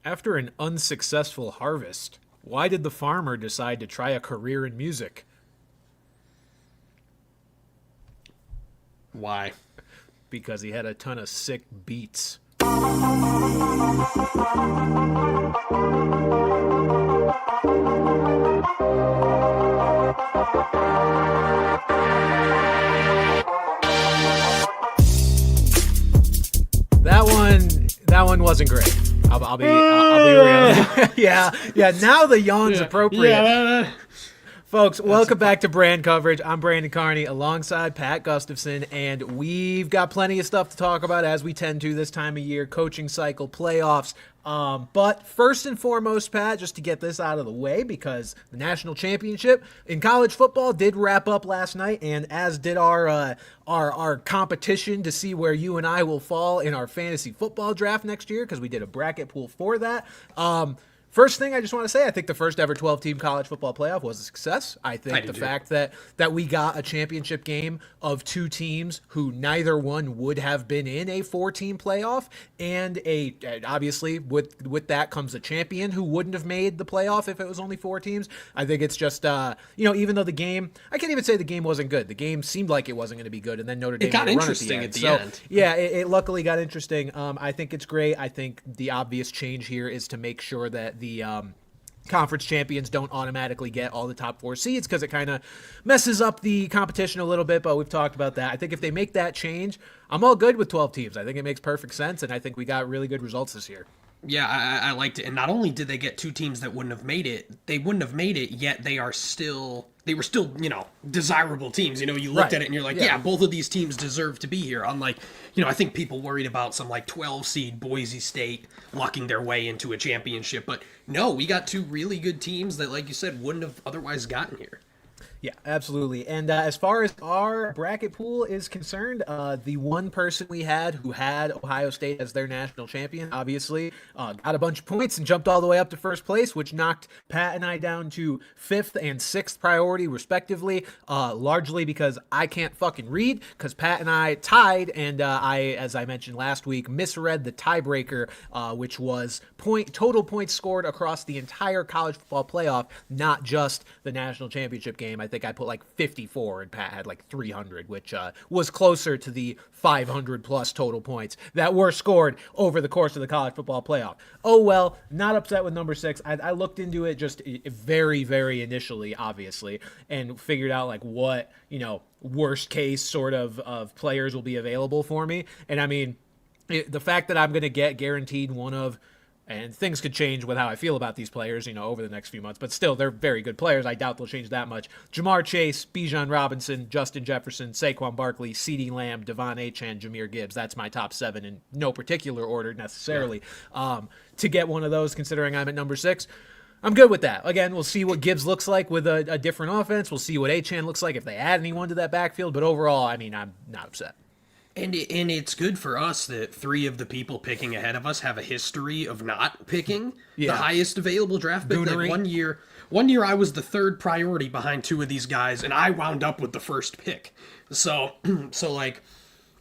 After an unsuccessful harvest, why did the farmer decide to try a career in music? Why? Because he had a ton of sick beats. That one wasn't great. I'll be real. yeah. Now the yawn's appropriate. Yeah. Folks, welcome back to Brand Coverage. I'm Brandon Carney alongside Pat Gustafson, and we've got plenty of stuff to talk about as we tend to this time of year, coaching cycle, playoffs. But first and foremost, Pat, just to get this out of the way, because the national championship in college football did wrap up last night, and as did our competition to see where you and I will fall in our fantasy football draft next year, because we did a bracket pool for that. First thing I just want to say, I think the first ever 12-team college football playoff was a success. I think the fact that we got a championship game of two teams who neither one would have been in a 4-team playoff, and obviously with that comes a champion who wouldn't have made the playoff if it was only 4 teams. I think it's just, even though the game, I can't even say the game wasn't good. The game seemed like it wasn't going to be good, and then Notre Dame got made a run interesting at the end. Yeah, it luckily got interesting. I think it's great. I think the obvious change here is to make sure that the conference champions don't automatically get all the top 4 seeds, because it kind of messes up the competition a little bit, but we've talked about that. I think if they make that change, I'm all good with 12 teams. I think it makes perfect sense, and I think we got really good results this year. Yeah, I liked it. And not only did they get 2 teams that wouldn't have made it, yet they were still, desirable teams. You looked at it and you're like, yeah, both of these teams deserve to be here. Unlike, I think people worried about some 12 seed Boise State lucking their way into a championship. But no, we got 2 really good teams that, like you said, wouldn't have otherwise gotten here. Yeah, absolutely. And as far as our bracket pool is concerned, the one person we had who had Ohio State as their national champion, obviously, got a bunch of points and jumped all the way up to first place, which knocked Pat and I down to 5th and 6th priority, respectively, largely because I can't fucking read, because Pat and I tied, and I, as I mentioned last week, misread the tiebreaker, which was total points scored across the entire college football playoff, not just the national championship game. I think I put 54 and Pat had 300, which was closer to the 500 plus total points that were scored over the course of the college football playoff. Oh well, not upset with number 6. I looked into it just very, very initially, obviously, and figured out what, worst case sort of players will be available for me. And I mean, the fact that I'm going to get guaranteed one of, and things could change with how I feel about these players, over the next few months. But still, they're very good players. I doubt they'll change that much. Jamar Chase, Bijan Robinson, Justin Jefferson, Saquon Barkley, CeeDee Lamb, Devon Achane, Jahmyr Gibbs. That's my top 7 in no particular order necessarily. Yeah. To get one of those, considering I'm at number 6, I'm good with that. Again, we'll see what Gibbs looks like with a different offense. We'll see what Achane looks like if they add anyone to that backfield. But overall, I mean, I'm not upset. And it's good for us that 3 of the people picking ahead of us have a history of not picking the highest available draft pick. One year I was the 3rd priority behind 2 of these guys, and I wound up with the 1st pick. So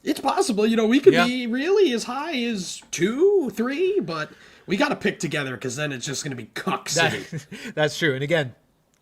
it's possible, we could be really as high as 2, 3, but we got to pick together, because then it's just going to be cuck city. That's true. And again,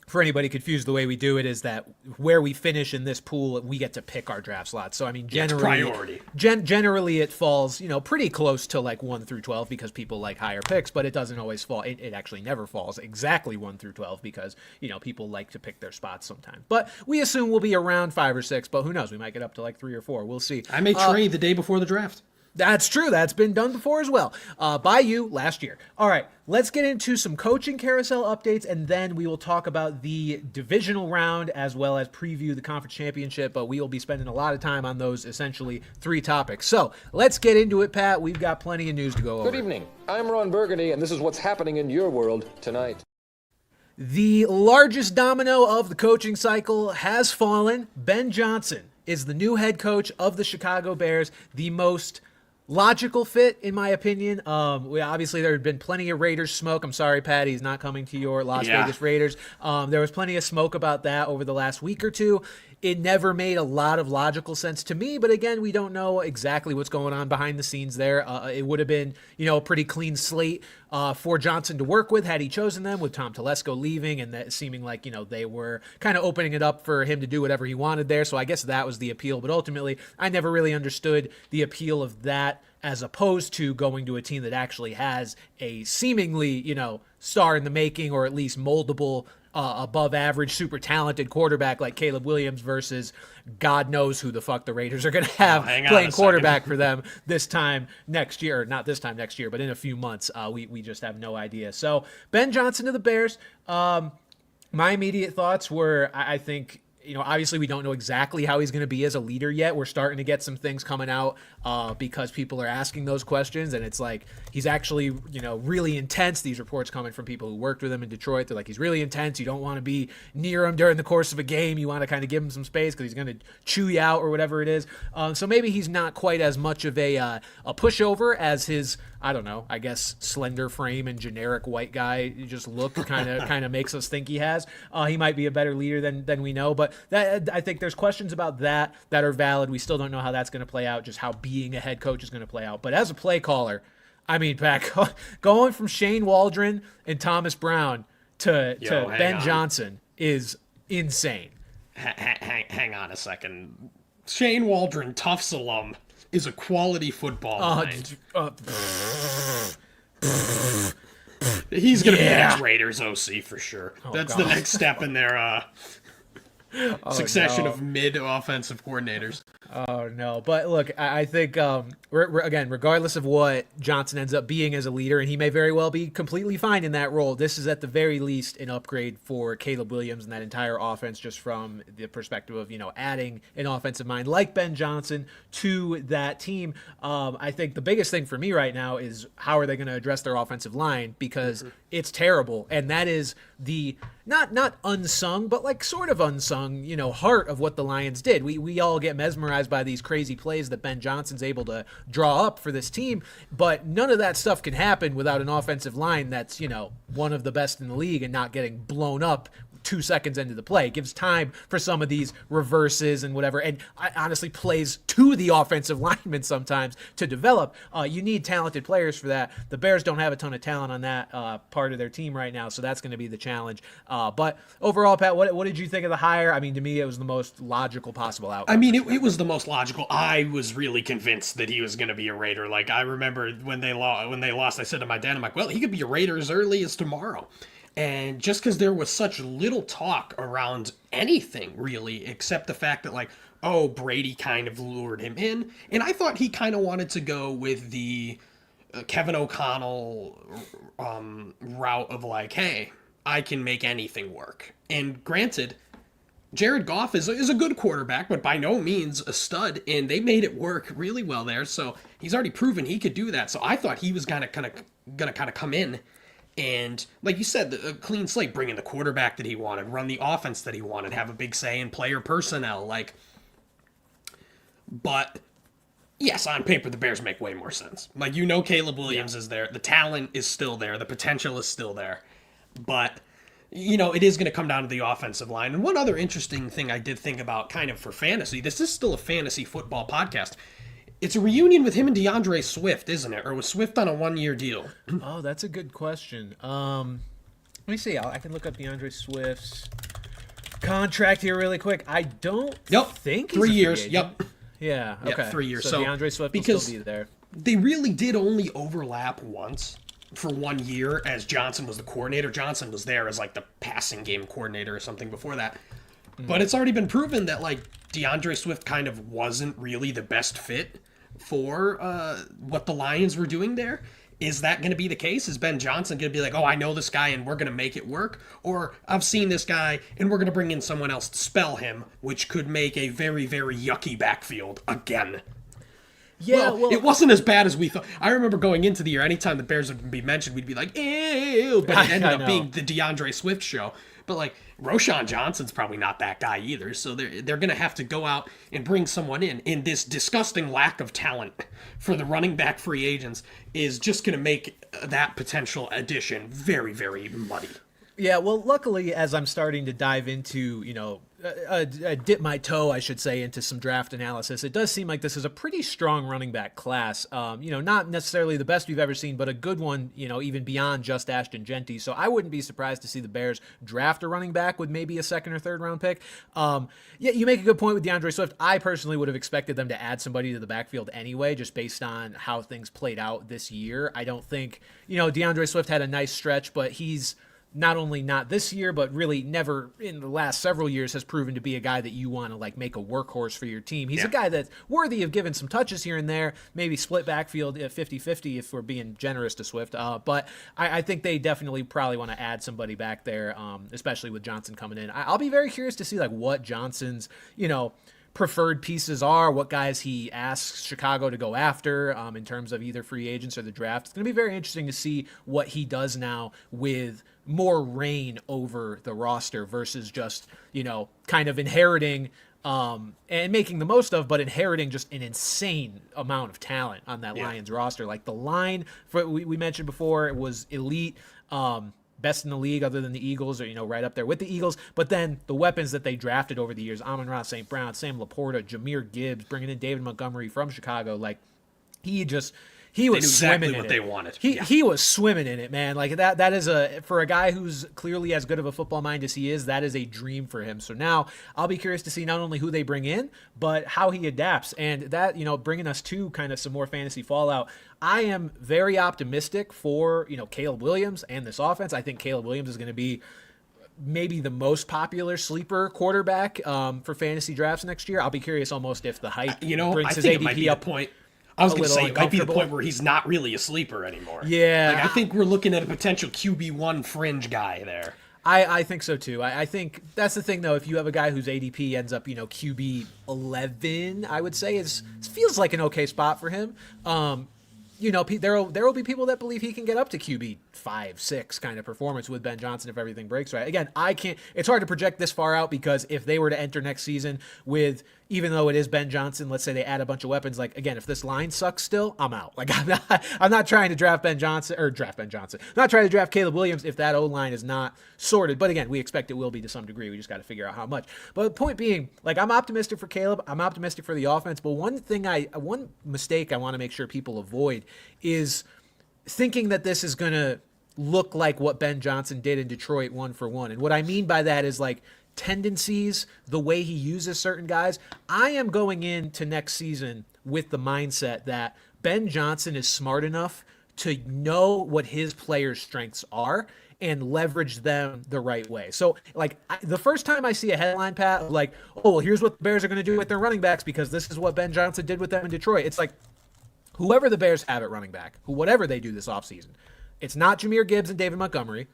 for anybody confused, the way we do it is that where we finish in this pool, we get to pick our draft slots. So, I mean, generally, generally it falls, pretty close to 1 through 12 because people like higher picks, but it doesn't always fall. It actually never falls exactly 1 through 12 because, people like to pick their spots sometimes. But we assume we'll be around 5 or 6, but who knows? We might get up to 3 or 4. We'll see. I may trade the day before the draft. That's true. That's been done before as well, by you last year. All right, let's get into some coaching carousel updates, and then we will talk about the divisional round as well as preview the conference championship, but we will be spending a lot of time on those essentially 3 topics. So let's get into it, Pat. We've got plenty of news to go over. Good evening. I'm Ron Burgundy, and this is what's happening in your world tonight. The largest domino of the coaching cycle has fallen. Ben Johnson is the new head coach of the Chicago Bears, the most logical fit, in my opinion. Obviously, there had been plenty of Raiders smoke. I'm sorry, Pat, he's not coming to your Las Vegas Raiders. There was plenty of smoke about that over the last week or two. it never made a lot of logical sense to me. But again, we don't know exactly what's going on behind the scenes there. It would have been, a pretty clean slate for Johnson to work with had he chosen them, with Tom Telesco leaving and that seeming like, they were kind of opening it up for him to do whatever he wanted there. So I guess that was the appeal. But ultimately, I never really understood the appeal of that as opposed to going to a team that actually has a seemingly, star in the making, or at least moldable, above average, super talented quarterback like Caleb Williams versus God knows who the fuck the Raiders are going to have playing quarterback for them this time next year. Or not this time next year, but in a few months. We just have no idea. So Ben Johnson to the Bears. My immediate thoughts were, I think, obviously we don't know exactly how he's going to be as a leader yet. We're starting to get some things coming out because people are asking those questions, and it's like he's actually, really intense. These reports coming from people who worked with him in Detroit. They're like, he's really intense. You don't want to be near him during the course of a game. You want to kind of give him some space because he's going to chew you out or whatever it is. So maybe he's not quite as much of a pushover as his, I don't know, I guess slender frame and generic white guy just look kind of makes us think he has. He might be a better leader than we know, but that, I think there's questions about that are valid. We still don't know how that's going to play out, just how being a head coach is going to play out. But as a play caller, I mean, Pat, going from Shane Waldron and Thomas Brown to Ben Johnson is insane. Hang on a second. Shane Waldron, Tufts alum, is a quality football mind. He's going to be the next Raiders OC for sure. That's the next step in their succession of mid-offensive coordinators. Oh, no. But look, I think, again, regardless of what Johnson ends up being as a leader, and he may very well be completely fine in that role, this is at the very least an upgrade for Caleb Williams and that entire offense, just from the perspective of, adding an offensive mind like Ben Johnson to that team. I think the biggest thing for me right now is how are they going to address their offensive line, because it's terrible. And that is the not unsung, but like sort of unsung, heart of what the Lions did. We all get mesmerized by these crazy plays that Ben Johnson's able to draw up for this team, but none of that stuff can happen without an offensive line that's, one of the best in the league and not getting blown up 2 seconds into the play. It gives time for some of these reverses and whatever, and honestly plays to the offensive linemen sometimes to develop. You need talented players for that. The Bears don't have a ton of talent on that part of their team right now, so that's going to be the challenge. But overall, Pat, what did you think of the hire? I mean, to me, it was the most logical possible outcome. I mean, it was the most logical. I was really convinced that he was going to be a Raider. Like, I remember when they lost, I said to my dad, I'm like, well, he could be a Raider as early as tomorrow. And just because there was such little talk around anything, really, except the fact that, like, oh, Brady kind of lured him in. And I thought he kind of wanted to go with the Kevin O'Connell route of, like, hey, I can make anything work. And granted, Jared Goff is a good quarterback, but by no means a stud, and they made it work really well there. So he's already proven he could do that. So I thought he was gonna kind of come in and, like you said, a clean slate, bring in the quarterback that he wanted, run the offense that he wanted, have a big say in player personnel. But yes, on paper, the Bears make way more sense. Like, Caleb Williams is there. The talent is still there. The potential is still there. But, it is going to come down to the offensive line. And one other interesting thing I did think about kind of for fantasy, this is still a fantasy football podcast. It's a reunion with him and DeAndre Swift, isn't it? Or was Swift on a one-year deal? Oh, that's a good question. Let me see. I can look up DeAndre Swift's contract here really quick. I don't think he's 3 years. Yep. Yeah. Okay. Yep, 3 years. So DeAndre Swift will still be there. They really did only overlap once for 1 year, as Johnson was the coordinator. Johnson was there as like the passing game coordinator or something before that. But it's already been proven that like DeAndre Swift kind of wasn't really the best fit for what the Lions were doing there. Is that going to be the case? Is Ben Johnson going to be like, oh, I know this guy and we're going to make it work? Or I've seen this guy and we're going to bring in someone else to spell him, which could make a very, very yucky backfield again. Yeah, well, it wasn't as bad as we thought. I remember going into the year, anytime the Bears would be mentioned, we'd be like, ew, but it ended up being the DeAndre Swift show. But like, Roshan Johnson's probably not that guy either, so they're going to have to go out and bring someone in this disgusting lack of talent for the running back free agents is just going to make that potential addition very, very muddy. Yeah, well, luckily, as I'm starting to dive into, dip my toe, I should say, into some draft analysis, it does seem like this is a pretty strong running back class. Not necessarily the best we've ever seen, but a good one, even beyond just Ashton Genty. So I wouldn't be surprised to see the Bears draft a running back with maybe a second or third round pick. You make a good point with DeAndre Swift. I personally would have expected them to add somebody to the backfield anyway, just based on how things played out this year. I don't think, DeAndre Swift had a nice stretch, but he's not only not this year, but really never in the last several years has proven to be a guy that you want to make a workhorse for your team. He's a guy that's worthy of giving some touches here and there, maybe split backfield at 50-50 if we're being generous to Swift. But I think they definitely probably want to add somebody back there, especially with Johnson coming in. I'll be very curious to see what Johnson's, preferred pieces are, what guys he asks Chicago to go after in terms of either free agents or the draft. It's going to be very interesting to see what he does now with more reign over the roster versus just, kind of inheriting and making the most of, but inheriting just an insane amount of talent on that Lions roster. Like the line we mentioned before, it was elite. Best in the league other than the Eagles, or right up there with the Eagles. But then the weapons that they drafted over the years, Amon-Ra St. Brown, Sam Laporta, Jahmyr Gibbs, bringing in David Montgomery from Chicago, he was swimming in it. They wanted. He was swimming in it, man. That is for a guy who's clearly as good of a football mind as he is, that is a dream for him. So now I'll be curious to see not only who they bring in, but how he adapts. And that, bringing us to kind of some more fantasy fallout, I am very optimistic for, Caleb Williams and this offense. I think Caleb Williams is going to be maybe the most popular sleeper quarterback for fantasy drafts next year. I'll be curious almost if the hype brings his ADP up. I was going to say, it might be the point where he's not really a sleeper anymore. Yeah. I think we're looking at a potential QB1 fringe guy there. I think so too. I think that's the thing though. If you have a guy whose ADP ends up, QB 11, I would say it feels like an okay spot for him. There will be people that believe he can get up to QB 5-6 kind of performance with Ben Johnson if everything breaks right. Again, it's hard to project this far out because if they were to enter next season with, even though it is Ben Johnson, let's say they add a bunch of weapons, again, if this line sucks still, I'm out. I'm not trying to draft Ben Johnson. I'm not trying to draft Caleb Williams if that O-line is not sorted. But again, we expect it will be to some degree. We just got to figure out how much. But the point being, I'm optimistic for Caleb. I'm optimistic for the offense. But one mistake I want to make sure people avoid is thinking that this is going to look like what Ben Johnson did in Detroit 1-for-1. And what I mean by that is tendencies, the way he uses certain guys. I am going into next season with the mindset that Ben Johnson is smart enough to know what his players' strengths are and leverage them the right way. So, the first time I see a headline, Pat, here's what the Bears are going to do with their running backs because this is what Ben Johnson did with them in Detroit. It's whoever the Bears have at running back, whatever they do this offseason, it's not Jahmyr Gibbs and David Montgomery.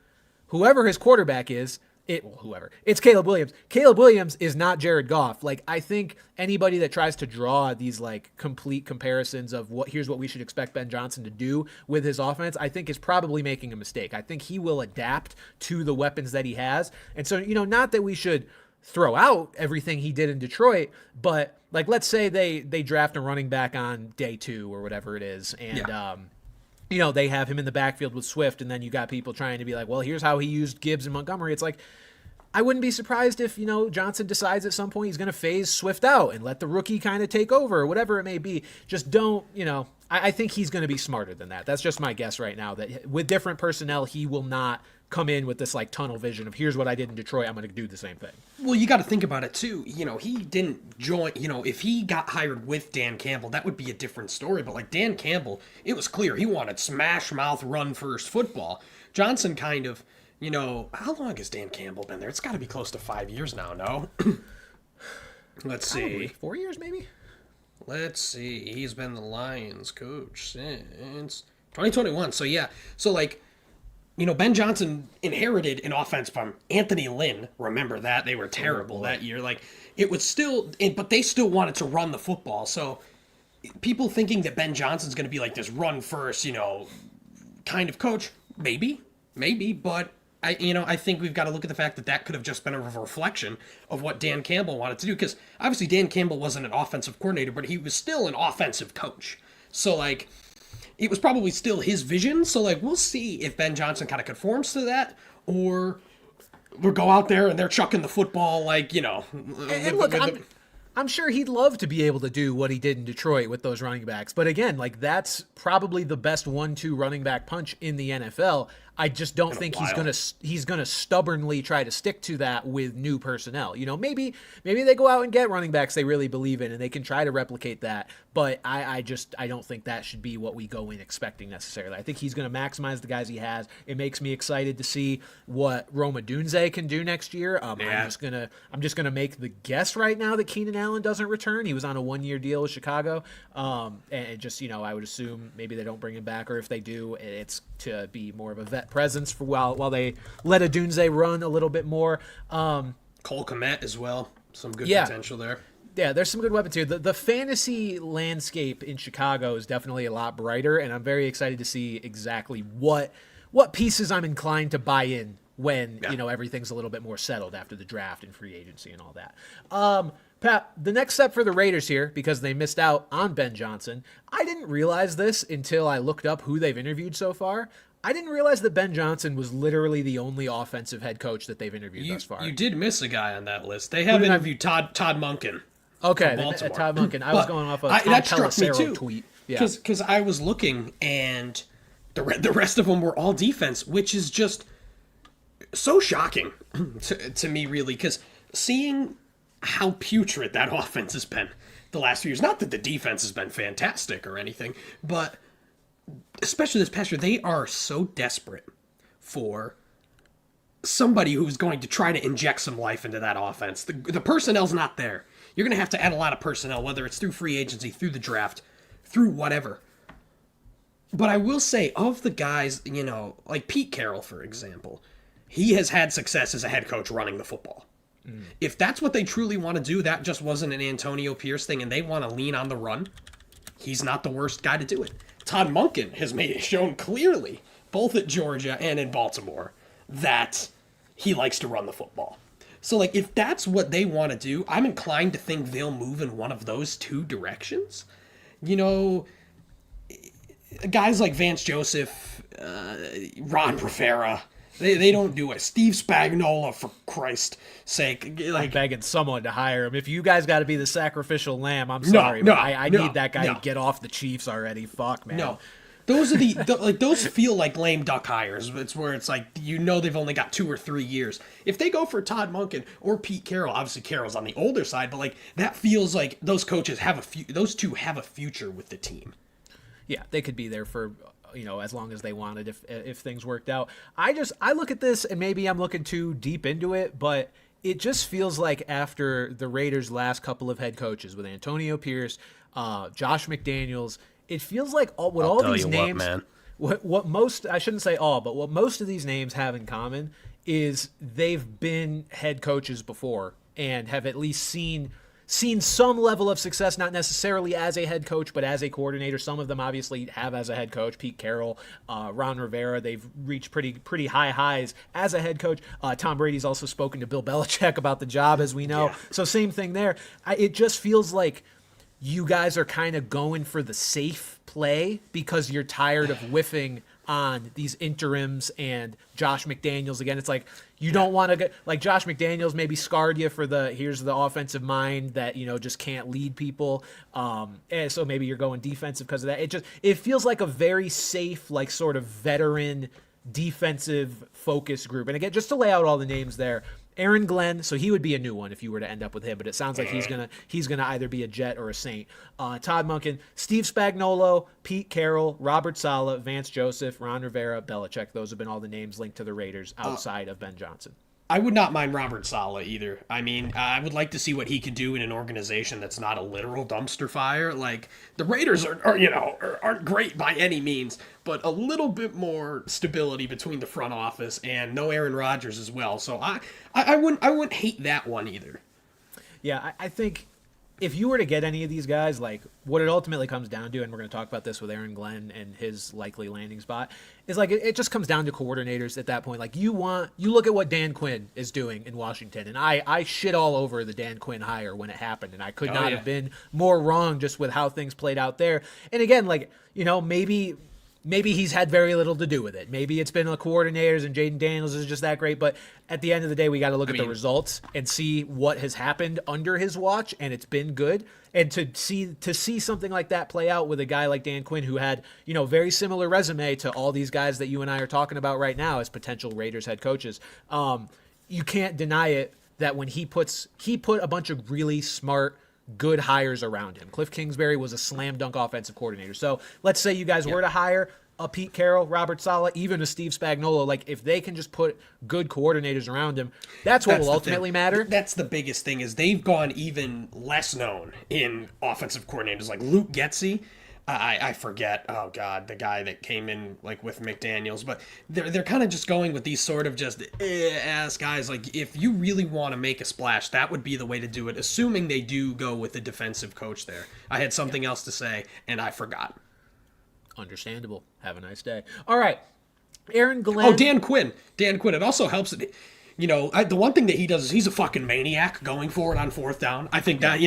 Whoever his quarterback is, it's Caleb Williams. Caleb Williams is not Jared Goff. I think anybody that tries to draw these complete comparisons of here's what we should expect Ben Johnson to do with his offense, I think is probably making a mistake. I think he will adapt to the weapons that he has. And so, not that we should throw out everything he did in Detroit, but let's say they draft a running back on day 2 or whatever it is. And, they have him in the backfield with Swift, and then you got people trying to be well, here's how he used Gibbs and Montgomery. It's I wouldn't be surprised if, Johnson decides at some point he's going to phase Swift out and let the rookie kind of take over or whatever it may be. Just don't, I think he's going to be smarter than that. That's just my guess right now, that with different personnel, he will not come in with this tunnel vision of here's what I did in Detroit, I'm going to do the same thing. Well, you got to think about it too. He didn't join, if he got hired with Dan Campbell, that would be a different story. But Dan Campbell, it was clear he wanted smash mouth, run first football. Johnson kind of, how long has Dan Campbell been there? It's got to be close to 5 years now, no? Let's see. 4 years maybe? Let's see. He's been the Lions coach since 2021. So yeah. So Ben Johnson inherited an offense from Anthony Lynn. Remember that? They were terrible that year. It was still, but they still wanted to run the football. So people thinking that Ben Johnson's going to be this run first, kind of coach, maybe, but I think we've got to look at the fact that could have just been a reflection of what Dan Campbell wanted to do. Because obviously Dan Campbell wasn't an offensive coordinator, but he was still an offensive coach. So it was probably still his vision. So we'll see if Ben Johnson kind of conforms to that, or we'll go out there and they're chucking the football like, And look, I'm sure he'd love to be able to do what he did in Detroit with those running backs. But again, like that's probably the best 1-2 running back punch in the NFL. I just don't think he's gonna stubbornly try to stick to that with new personnel. Maybe they go out and get running backs they really believe in and they can try to replicate that. But I don't think that should be what we go in expecting necessarily. I think he's gonna maximize the guys he has. It makes me excited to see what Roma Dunze can do next year. I'm just gonna make the guess right now that Keenan Allen doesn't return. He was on a 1-year deal with Chicago, and just I would assume maybe they don't bring him back, or if they do, it's to be more of a vet presence for while they let a Dunze run a little bit more. Cole Kmet as well, some good potential there. Yeah, there's some good weapons here. The fantasy landscape in Chicago is definitely a lot brighter, and I'm very excited to see exactly what pieces I'm inclined to buy in when everything's a little bit more settled after the draft and free agency and all that. Pat, the next step for the Raiders here, because they missed out on Ben Johnson, I didn't realize this until I looked up who they've interviewed so far. I didn't realize that Ben Johnson was literally the only offensive head coach that they've interviewed thus far. You did miss a guy on that list. They have interviewed Todd Monken. Okay, Todd Monken. I was going off of Tom Pelissero tweet. Yeah, because I was looking, and the rest of them were all defense, which is just so shocking to me, really, because seeing how putrid that offense has been the last few years. Not that the defense has been fantastic or anything, but especially this past year, they are so desperate for somebody who's going to try to inject some life into that offense. The personnel's not there. You're going to have to add a lot of personnel, whether it's through free agency, through the draft, through whatever. But I will say, of the guys, like Pete Carroll, for example, he has had success as a head coach running the football. If that's what they truly want to do, that just wasn't an Antonio Pierce thing, and they want to lean on the run, he's not the worst guy to do it. Todd Monken has shown clearly, both at Georgia and in Baltimore, that he likes to run the football. So, if that's what they want to do, I'm inclined to think they'll move in one of those two directions. Guys like Vance Joseph, Ron Rivera, they don't do it. Steve Spagnuolo, for Christ's sake. I'm begging someone to hire him. If you guys got to be the sacrificial lamb, I'm sorry. but I need that guy to get off the Chiefs already. Fuck, man. No. Those are those feel like lame duck hires. It's where it's like, they've only got 2 or 3 years. If they go for Todd Monken or Pete Carroll, obviously Carroll's on the older side, but that feels like those coaches those two have a future with the team. Yeah, they could be there for as long as they wanted if things worked out. I look at this, and maybe I'm looking too deep into it, but it just feels like after the Raiders' last couple of head coaches with Antonio Pierce, Josh McDaniels, it feels like all these names. What most, I shouldn't say all, but what most of these names have in common is they've been head coaches before and have at least seen some level of success, not necessarily as a head coach, but as a coordinator. Some of them obviously have as a head coach. Pete Carroll, Ron Rivera, they've reached pretty high highs as a head coach. Tom Brady's also spoken to Bill Belichick about the job, as we know. Yeah. So same thing there. It just feels like you guys are kind of going for the safe play because you're tired of whiffing on these interims and Josh McDaniels again. It's like you don't want to get like Josh McDaniels maybe scarred you for here's the offensive mind that just can't lead people, and so maybe you're going defensive because of that. It feels like a very safe, like sort of veteran defensive focus group. And again, just to lay out all the names there, Aaron Glenn, so he would be a new one if you were to end up with him, but it sounds like he's gonna either be a Jet or a Saint. Todd Monken, Steve Spagnuolo, Pete Carroll, Robert Saleh, Vance Joseph, Ron Rivera, Belichick. Those have been all the names linked to the Raiders outside of Ben Johnson. I would not mind Robert Saleh either. I mean, I would like to see what he could do in an organization that's not a literal dumpster fire. Like, the Raiders aren't great by any means, but a little bit more stability between the front office and no Aaron Rodgers as well. So I wouldn't hate that one either. Yeah, I think if you were to get any of these guys, like what it ultimately comes down to, and we're going to talk about this with Aaron Glenn and his likely landing spot, is like it just comes down to coordinators at that point. Like you look at what Dan Quinn is doing in Washington, and I shit all over the Dan Quinn hire when it happened, and I could not have been more wrong just with how things played out there. And again, like maybe maybe he's had very little to do with it. Maybe it's been the coordinators and Jaden Daniels is just that great. But at the end of the day, we got to look at the results and see what has happened under his watch, and it's been good. And to see something like that play out with a guy like Dan Quinn, who had, very similar resume to all these guys that you and I are talking about right now as potential Raiders head coaches, you can't deny it that when he put a bunch of really smart, good hires around him. Cliff Kingsbury was a slam dunk offensive coordinator. So let's say you guys were to hire a Pete Carroll, Robert Saleh, even a Steve Spagnuolo. Like, if they can just put good coordinators around him, that's what will ultimately matter. That's the biggest thing, is they've gone even less known in offensive coordinators. Like Luke Getsy, I forget, oh God, the guy that came in like with McDaniels, but they're kind of just going with these sort of just ass guys. Like, if you really want to make a splash, that would be the way to do it, assuming they do go with a defensive coach there. I had something else to say and I forgot. Understandable. Have a nice day. All right. Aaron Glenn. Oh, Dan Quinn. It also helps that, the one thing that he does is he's a fucking maniac going for it on fourth down. I think that,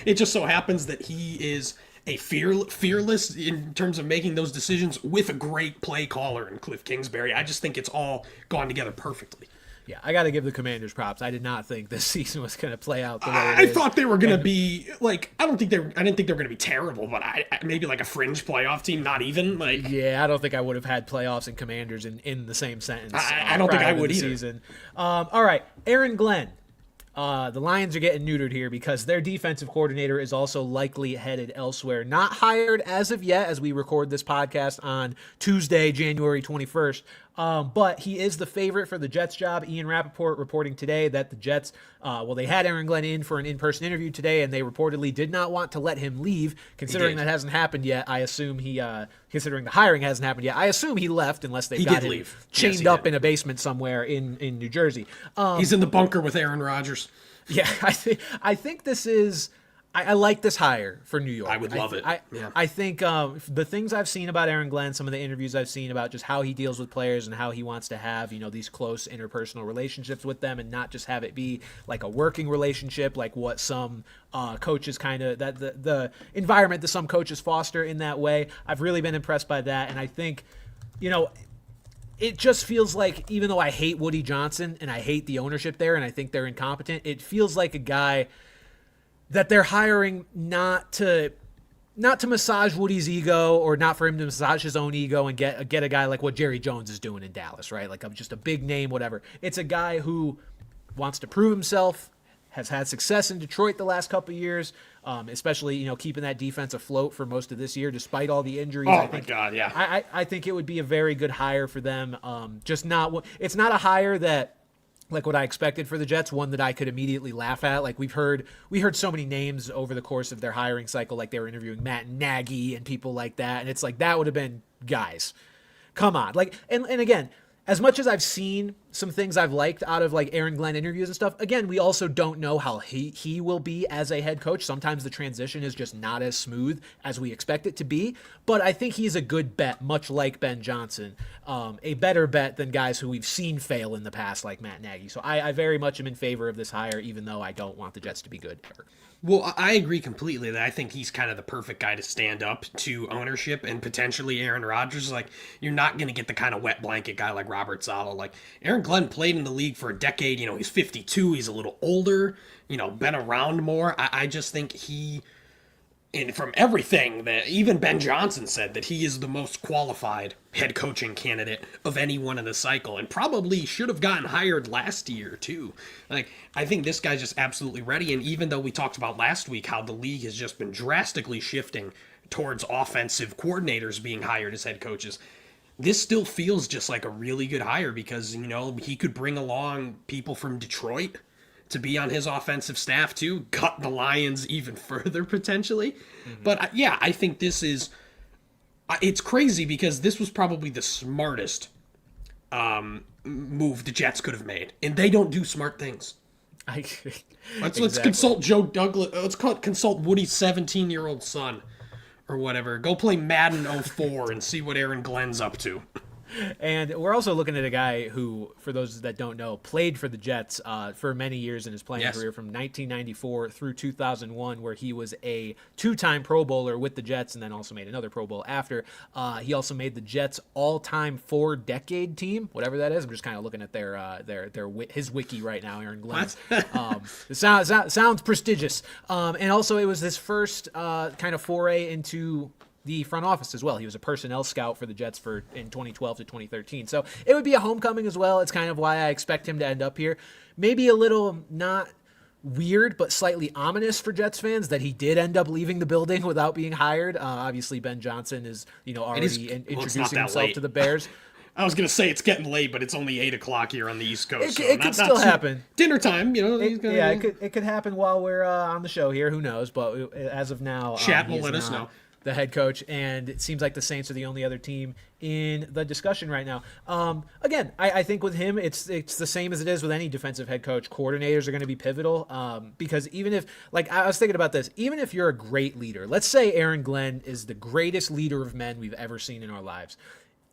it just so happens that he is a fearless in terms of making those decisions with a great play caller in Cliff Kingsbury. I just think it's all gone together perfectly. Yeah, I got to give the Commanders props. I did not think this season was going to play out the way I thought they were going to be like, I didn't think they were going to be terrible, but maybe like a fringe playoff team, not even like. Yeah, I don't think I would have had playoffs and Commanders in the same sentence. I don't think I would either. Season. All right, Aaron Glenn. The Lions are getting neutered here because their defensive coordinator is also likely headed elsewhere. Not hired as of yet, as we record this podcast on Tuesday, January 21st. But he is the favorite for the Jets job. Ian Rappaport reporting today that the Jets, they had Aaron Glenn in for an in-person interview today, and they reportedly did not want to let him leave. Considering that hasn't happened yet, I assume considering the hiring hasn't happened yet, I assume he left unless they got him chained up in a basement somewhere in New Jersey. He's in the bunker with Aaron Rodgers. Yeah, I think this is. I like this hire for New York. I would love it. I think the things I've seen about Aaron Glenn, some of the interviews I've seen about just how he deals with players and how he wants to have, these close interpersonal relationships with them and not just have it be like a working relationship, like what some coaches kind of, that the environment that some coaches foster in that way. I've really been impressed by that. And I think, it just feels like, even though I hate Woody Johnson and I hate the ownership there and I think they're incompetent, it feels like a guy that they're hiring not to massage Woody's ego, or not for him to massage his own ego and get a guy like what Jerry Jones is doing in Dallas, right? Like, I'm just a big name, whatever. It's a guy who wants to prove himself, has had success in Detroit the last couple of years, especially, keeping that defense afloat for most of this year, despite all the injuries. Oh, my God, yeah. I think it would be a very good hire for them. It's not a hire that, like what I expected for the Jets, one that I could immediately laugh at. Like, we heard so many names over the course of their hiring cycle, like they were interviewing Matt Nagy and people like that, and it's like, that would have been, guys, come on. Like, and again, as much as I've seen some things I've liked out of like Aaron Glenn interviews and stuff, again, we also don't know how he will be as a head coach. Sometimes the transition is just not as smooth as we expect it to be. But I think he's a good bet, much like Ben Johnson, a better bet than guys who we've seen fail in the past, like Matt Nagy. So I very much am in favor of this hire, even though I don't want the Jets to be good ever. Well, I agree completely that I think he's kind of the perfect guy to stand up to ownership and potentially Aaron Rodgers. Like, you're not going to get the kind of wet blanket guy like Robert Saleh. Like, Aaron Glenn played in the league for a decade. He's 52. He's a little older, been around more. I just think and from everything that even Ben Johnson said, that he is the most qualified head coaching candidate of anyone in the cycle, and probably should have gotten hired last year too. Like, I think this guy's just absolutely ready. And even though we talked about last week how the league has just been drastically shifting towards offensive coordinators being hired as head coaches, this still feels just like a really good hire because, he could bring along people from Detroit to be on his offensive staff too, cut the Lions even further potentially. Mm-hmm. But I think this is, it's crazy because this was probably the smartest move the Jets could have made, and they don't do smart things. Let's consult Joe Douglas. Let's consult Woody's 17-year-old son or whatever. Go play Madden 04 and see what Aaron Glenn's up to. And we're also looking at a guy who, for those that don't know, played for the Jets for many years in his playing career from 1994 through 2001, where he was a 2-time Pro Bowler with the Jets and then also made another Pro Bowl after. He also made the Jets all-time 4-decade team, whatever that is. I'm just kind of looking at his wiki right now, Aaron Glenn's. It sounds prestigious. And also it was his first kind of foray into the front office as well. He was a personnel scout for the Jets in 2012 to 2013. So it would be a homecoming as well. It's kind of why I expect him to end up here. Maybe a little not weird, but slightly ominous for Jets fans that he did end up leaving the building without being hired. Obviously, Ben Johnson is already introducing himself to the Bears. I was going to say it's getting late, but it's only 8 o'clock here on the East Coast. It could still happen. Dinner time, It could happen while we're on the show here. Who knows? But as of now, Chat will let us know. The head coach, and it seems like the Saints are the only other team in the discussion right now. Again, I think with him, it's the same as it is with any defensive head coach. Coordinators are going to be pivotal because even if, like, I was thinking about this, even if you're a great leader, let's say Aaron Glenn is the greatest leader of men we've ever seen in our lives.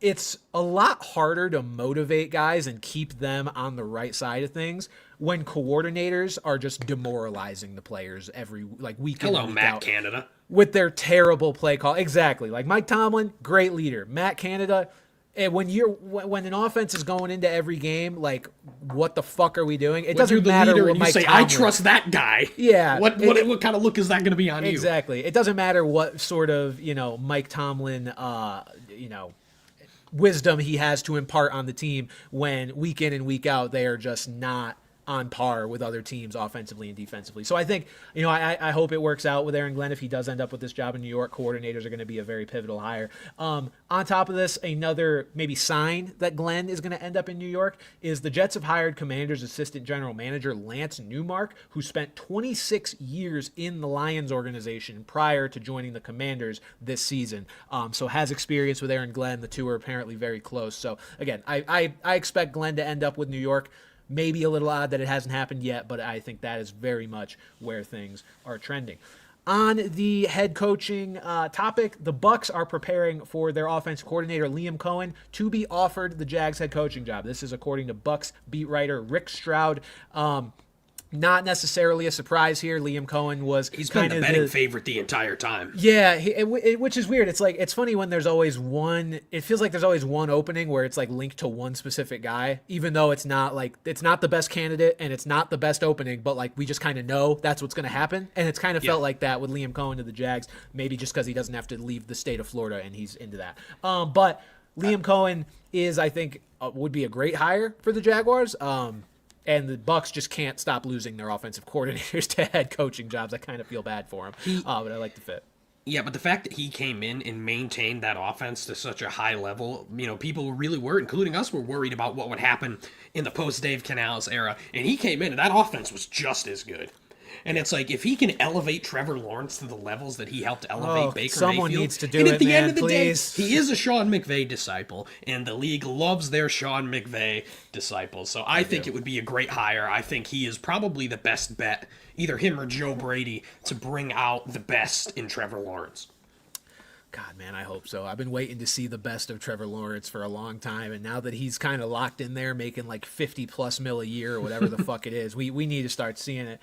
It's a lot harder to motivate guys and keep them on the right side of things when coordinators are just demoralizing the players every week in, week Matt out. Canada. With their terrible play call. Exactly. Like Mike Tomlin, great leader. Matt Canada, when an offense is going into every game, like, what the fuck are we doing? It doesn't matter what Mike Tomlin. I trust that guy. Yeah. What kind of look is that going to be on you? Exactly. It doesn't matter what sort of, Mike Tomlin, wisdom he has to impart on the team when week in and week out they are just not on par with other teams offensively and defensively. So I think, I hope it works out with Aaron Glenn. If he does end up with this job in New York, coordinators are going to be a very pivotal hire. On top of this, another maybe sign that Glenn is going to end up in New York is the Jets have hired Commanders assistant general manager Lance Newmark, who spent 26 years in the Lions organization prior to joining the Commanders this season. So has experience with Aaron Glenn. The two are apparently very close. So again, I expect Glenn to end up with New York. Maybe a little odd that it hasn't happened yet, but I think that is very much where things are trending. On the head coaching topic, the Bucs are preparing for their offensive coordinator, Liam Coen, to be offered the Jags head coaching job. This is according to Bucs beat writer Rick Stroud. Not necessarily a surprise here. Liam Coen was he's been the betting favorite the entire time. Yeah, which is weird. It's funny when there's always one. It feels like there's always one opening where it's like linked to one specific guy, even though it's not the best candidate and it's not the best opening, but like we just kind of know that's what's going to happen. And it's kind of felt like that with Liam Coen to the Jags, maybe just because he doesn't have to leave the state of Florida and he's into that. But Liam Coen is, I think, would be a great hire for the Jaguars. And the Bucs just can't stop losing their offensive coordinators to head coaching jobs. I kind of feel bad for him, but I like the fit. Yeah, but the fact that he came in and maintained that offense to such a high level, people really were, including us, were worried about what would happen in the post-Dave Canales era. And he came in, and that offense was just as good. And it's like, if he can elevate Trevor Lawrence to the levels that he helped elevate Baker someone Mayfield, needs to do and it, at the man, end of the please. day, he is a Sean McVay disciple, and the league loves their Sean McVay disciples. So I think it would be a great hire. I think he is probably the best bet, either him or Joe Brady, to bring out the best in Trevor Lawrence. God, man, I hope so. I've been waiting to see the best of Trevor Lawrence for a long time, and now that he's kind of locked in there making like 50+ mil a year or whatever the fuck it is, we need to start seeing it.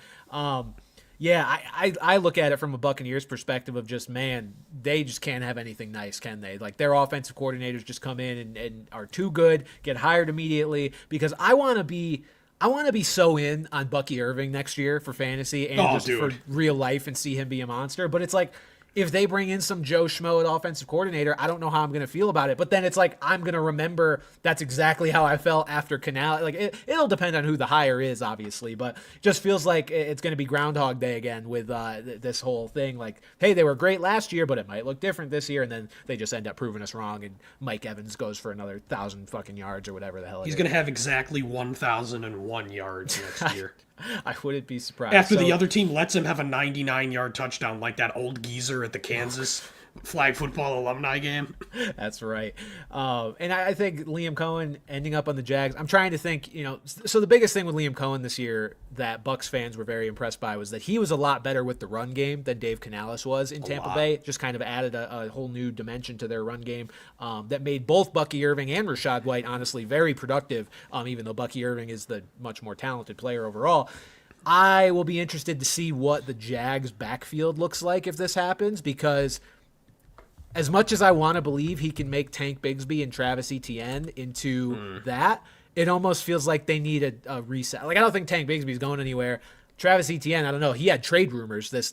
Yeah, I look at it from a Buccaneers perspective of just, man, they just can't have anything nice, can they? Like, their offensive coordinators just come in and are too good, get hired immediately, because I want to be so in on Bucky Irving next year for fantasy and for real life and see him be a monster. But it's like, if they bring in some Joe Schmo at offensive coordinator, I don't know how I'm going to feel about it. But then it's like, I'm going to remember that's exactly how I felt after Canal. Like, it'll depend on who the hire is, obviously. But it just feels like it's going to be Groundhog Day again with this whole thing. Like, hey, they were great last year, but it might look different this year. And then they just end up proving us wrong. And Mike Evans goes for another 1,000 fucking yards or whatever the hell it is. He's going to have exactly 1,001 yards next year. I wouldn't be surprised. After the other team lets him have a 99-yard touchdown like that old geezer at the Kansas flag football alumni game. That's right. And I think Liam Coen ending up on the Jags, I'm trying to think, so the biggest thing with Liam Coen this year that Bucs fans were very impressed by was that he was a lot better with the run game than Dave Canales was in Tampa Bay. Just kind of added a whole new dimension to their run game that made both Bucky Irving and Rachaad White, honestly, very productive, even though Bucky Irving is the much more talented player overall. I will be interested to see what the Jags backfield looks like if this happens, because as much as I want to believe he can make Tank Bigsby and Travis Etienne into that, it almost feels like they need a reset. Like, I don't think Tank Bigsby's going anywhere. Travis Etienne, I don't know. He had trade rumors this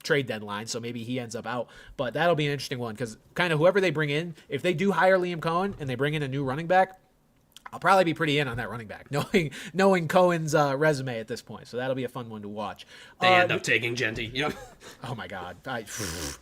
trade deadline, so maybe he ends up out. But that'll be an interesting one, because kind of whoever they bring in, if they do hire Liam Coen and they bring in a new running back, I'll probably be pretty in on that running back, knowing Cohen's resume at this point. So that'll be a fun one to watch. They end up taking Genty. Yep. Oh, my God.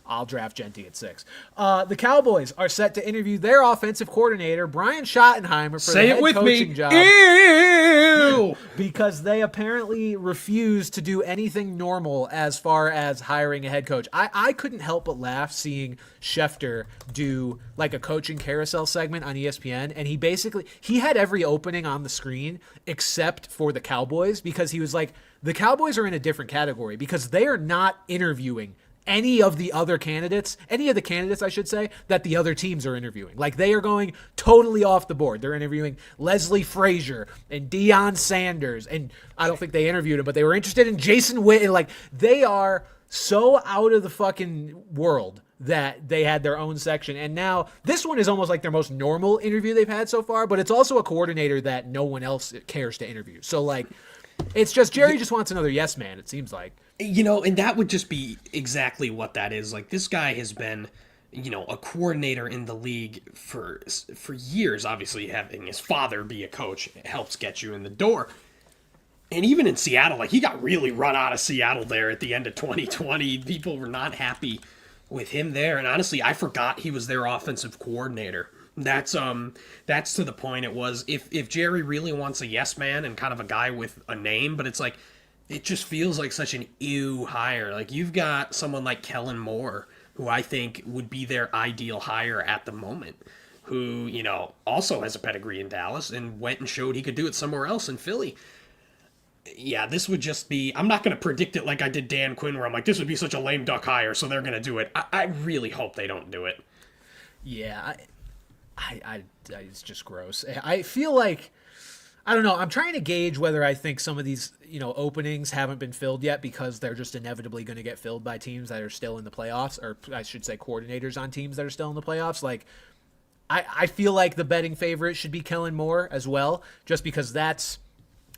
I'll draft Genty at 6. The Cowboys are set to interview their offensive coordinator, Brian Schottenheimer, for the head coaching job. Ew! Because they apparently refuse to do anything normal as far as hiring a head coach. I couldn't help but laugh seeing Schefter do like a coaching carousel segment on ESPN, and he had every opening on the screen except for the Cowboys, because he was like, the Cowboys are in a different category because they are not interviewing any of the candidates, I should say, that the other teams are interviewing. Like, they are going totally off the board. They're interviewing Leslie Frazier and Deion Sanders, and I don't think they interviewed him, but they were interested in Jason Witten. Like, they are so out of the fucking world that they had their own section. And now this one is almost like their most normal interview they've had so far, but it's also a coordinator that no one else cares to interview. So, like, it's just Jerry just wants another yes man, it seems like. And that would just be exactly what that is. Like, this guy has been, a coordinator in the league for years. Obviously, having his father be a coach helps get you in the door. And even in Seattle, like, he got really run out of Seattle there at the end of 2020. People were not happy with him there. And honestly, I forgot he was their offensive coordinator. That's to the point. It was, if Jerry really wants a yes man and kind of a guy with a name, but it's like, it just feels like such an ew hire. Like, you've got someone like Kellen Moore, who I think would be their ideal hire at the moment, who, also has a pedigree in Dallas and went and showed he could do it somewhere else in Philly. Yeah, this would just be, I'm not going to predict it like I did Dan Quinn, where I'm like, this would be such a lame duck hire, so they're going to do it. I really hope they don't do it. Yeah, I it's just gross. I feel like, I don't know, I'm trying to gauge whether I think some of these, openings haven't been filled yet because they're just inevitably going to get filled by teams that are still in the playoffs, or I should say coordinators on teams that are still in the playoffs. Like, I feel like the betting favorite should be Kellen Moore as well, just because that's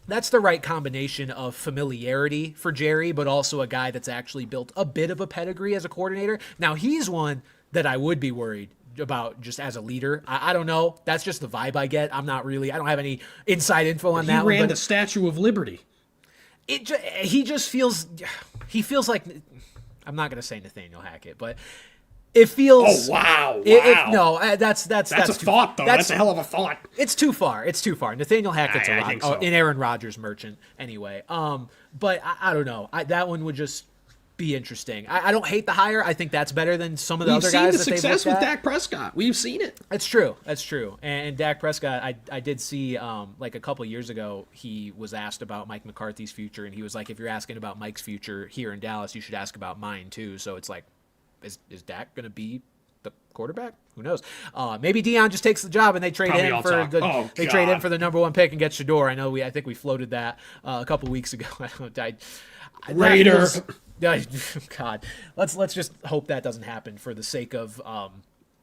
the right combination of familiarity for Jerry, but also a guy that's actually built a bit of a pedigree as a coordinator. Now, he's one that I would be worried about just as a leader. I don't know. That's just the vibe I get. I don't have any inside info on that. He ran the Statue of Liberty. He feels like, I'm not going to say Nathaniel Hackett, but it feels. Oh, wow. That's a thought, though. That's a hell of a thought. It's too far. Nathaniel Hackett's a lot. So. An Aaron Rodgers merchant, anyway. But I don't know. That one would just be interesting. I don't hate the hire. I think that's better than some of the other guys that they've looked at. We've seen the success with Dak Prescott. We've seen it. That's true. And Dak Prescott, I did see, like a couple years ago, he was asked about Mike McCarthy's future, and he was like, if you're asking about Mike's future here in Dallas, you should ask about mine too. So it's like, is Dak going to be the quarterback? Who knows? Maybe Deion just takes the job and they trade him for trade him for the number 1 pick and get Shador. I think we floated that a couple weeks ago. Raiders. God, let's just hope that doesn't happen for the sake of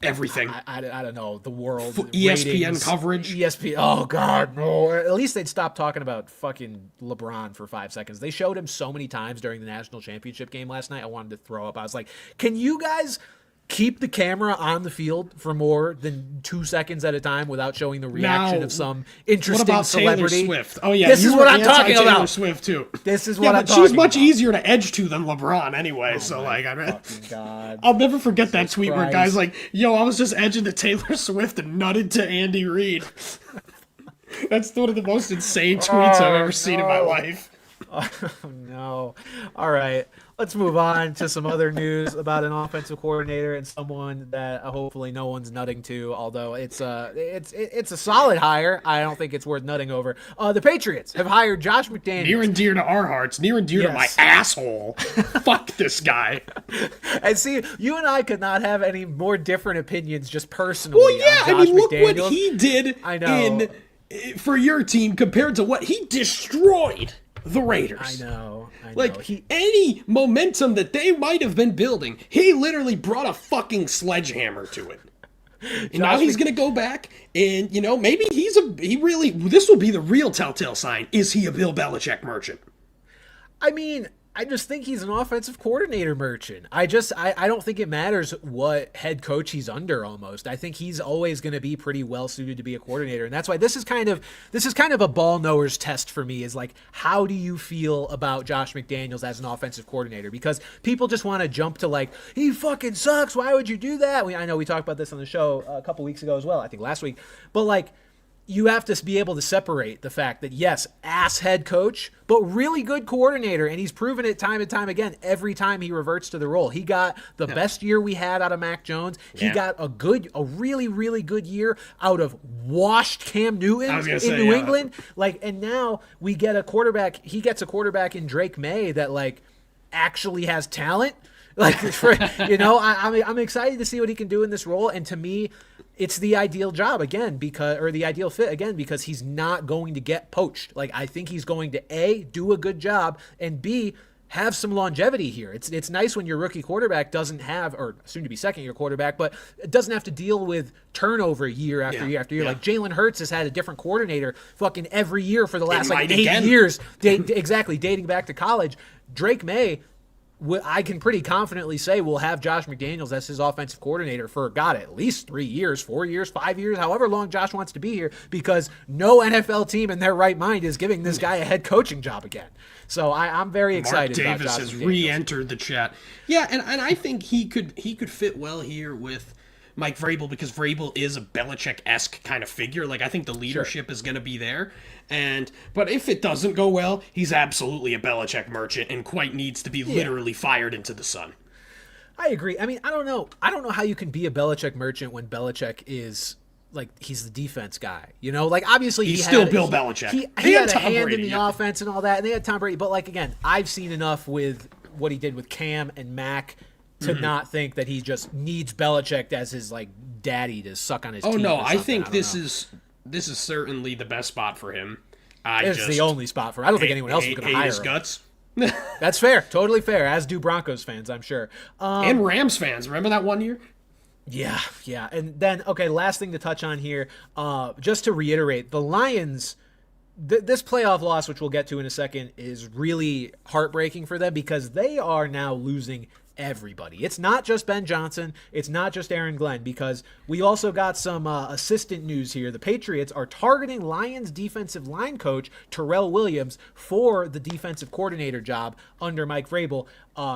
everything. I don't know, the world, ESPN ratings, coverage. ESPN. Oh God, no! Or at least they'd stop talking about fucking LeBron for 5 seconds. They showed him so many times during the national championship game last night. I wanted to throw up. I was like, can you guys keep the camera on the field for more than 2 seconds at a time without showing the reaction of some interesting celebrity? Taylor Swift? Oh yeah, this is what I'm talking about. Taylor Swift too. This is what I'm talking about. She's much easier to edge to than LeBron anyway. Oh so God. I'll never forget that tweet where guys like, "Yo, I was just edging to Taylor Swift and nutted to Andy Reid." That's one of the most insane tweets I've ever seen in my life. Oh no! All right, Let's move on to some other news about an offensive coordinator and someone that hopefully no one's nutting to. Although it's a solid hire, I don't think it's worth nutting over. The Patriots have hired Josh McDaniels. Near and dear to our hearts, near and dear to my asshole. Fuck this guy. And see, you and I could not have any more different opinions, just personally. Well, yeah, on Josh look McDaniels. what he did. I know. For your team compared to what he destroyed the Raiders. I know. Like, any momentum that they might have been building, he literally brought a fucking sledgehammer to it. And now he's going to go back and, maybe this will be the real telltale sign. Is he a Bill Belichick merchant? I mean, I just think he's an offensive coordinator merchant. I don't think it matters what head coach he's under almost. I think he's always going to be pretty well suited to be a coordinator. And that's why this is kind of a ball knower's test for me, is like, how do you feel about Josh McDaniels as an offensive coordinator? Because people just want to jump to like, he fucking sucks. Why would you do that? I know we talked about this on the show a couple weeks ago as well. I think last week, but like, you have to be able to separate the fact that, yes, ass head coach, but really good coordinator, and he's proven it time and time again every time he reverts to the role. He got the best year we had out of Mac Jones. He got a really, really good year out of washed Cam Newton in New England. Like, and now we get a quarterback. He gets a quarterback in Drake May that, like, actually has talent. Like, I'm excited to see what he can do in this role. And to me, it's the ideal job again, the ideal fit again, because he's not going to get poached. Like, I think he's going to A, do a good job, and B, have some longevity here. It's nice when your rookie quarterback doesn't have, or soon to be second year quarterback, but it doesn't have to deal with turnover year after year after year. Like, Jalen Hurts has had a different coordinator fucking every year for the last 8 years. Exactly, dating back to college. Drake May, I can pretty confidently say we'll have Josh McDaniels as his offensive coordinator for, at least 3 years, 4 years, 5 years, however long Josh wants to be here, because no NFL team in their right mind is giving this guy a head coaching job again. So I'm very excited about Josh McDaniels. Mark Davis has re-entered the chat. Yeah, and I think he could fit well here with Mike Vrabel, because Vrabel is a Belichick-esque kind of figure. Like, I think the leadership is going to be there. But if it doesn't go well, he's absolutely a Belichick merchant and quite needs to be literally fired into the sun. I agree. I mean, I don't know how you can be a Belichick merchant when Belichick is, like, he's the defense guy. Like, obviously he's still Bill Belichick. He had a hand in the offense and all that, and they had Tom Brady. But, like, again, I've seen enough with what he did with Cam and Mac to not think that he just needs Belichick as his, like, daddy to suck on his teeth. Oh, no, I think this is certainly the best spot for him. It's the only spot for him. I don't think anyone else is going to hire him. Guts. That's fair. Totally fair, as do Broncos fans, I'm sure. And Rams fans. Remember that one year? Yeah. And then, okay, last thing to touch on here, just to reiterate, the Lions, this playoff loss, which we'll get to in a second, is really heartbreaking for them because they are now losing everybody. It's not just Ben Johnson. It's not just Aaron Glenn, because we also got some assistant news here. The Patriots are targeting Lions defensive line coach Terrell Williams for the defensive coordinator job under Mike Vrabel.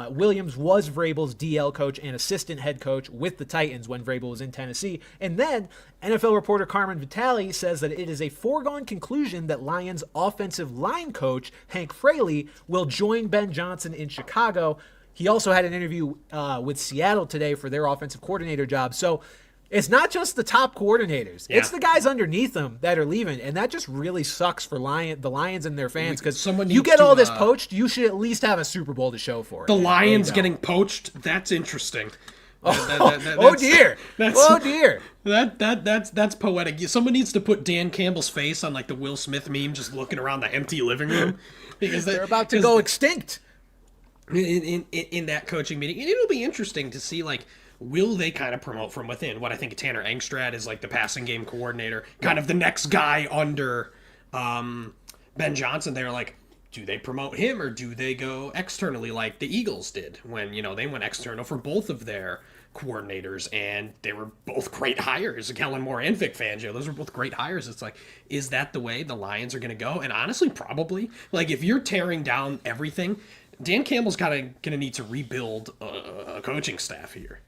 Williams was Vrabel's DL coach and assistant head coach with the Titans when Vrabel was in Tennessee. And then NFL reporter Carmen Vitale says that it is a foregone conclusion that Lions offensive line coach Hank Fraley will join Ben Johnson in Chicago. He also had an interview with Seattle today for their offensive coordinator job. So it's not just the top coordinators. Yeah. It's the guys underneath them that are leaving. And that just really sucks for the Lions and their fans, because you get all this poached, you should at least have a Super Bowl to show for it. The Lions getting poached? That's interesting. Oh dear. That's poetic. Someone needs to put Dan Campbell's face on, like, the Will Smith meme, just looking around the empty living room. Because they're about to go extinct. In that coaching meeting. And it'll be interesting to see, like, will they kind of promote from within? What I think Tanner Engstrad is, like, the passing game coordinator, kind of the next guy under Ben Johnson. They're like, do they promote him or do they go externally like the Eagles did when, they went external for both of their coordinators, and they were both great hires. Kellen Moore and Vic Fangio, those were both great hires. It's like, is that the way the Lions are going to go? And honestly, probably. Like, if you're tearing down everything, Dan Campbell's kind of going to need to rebuild a coaching staff here.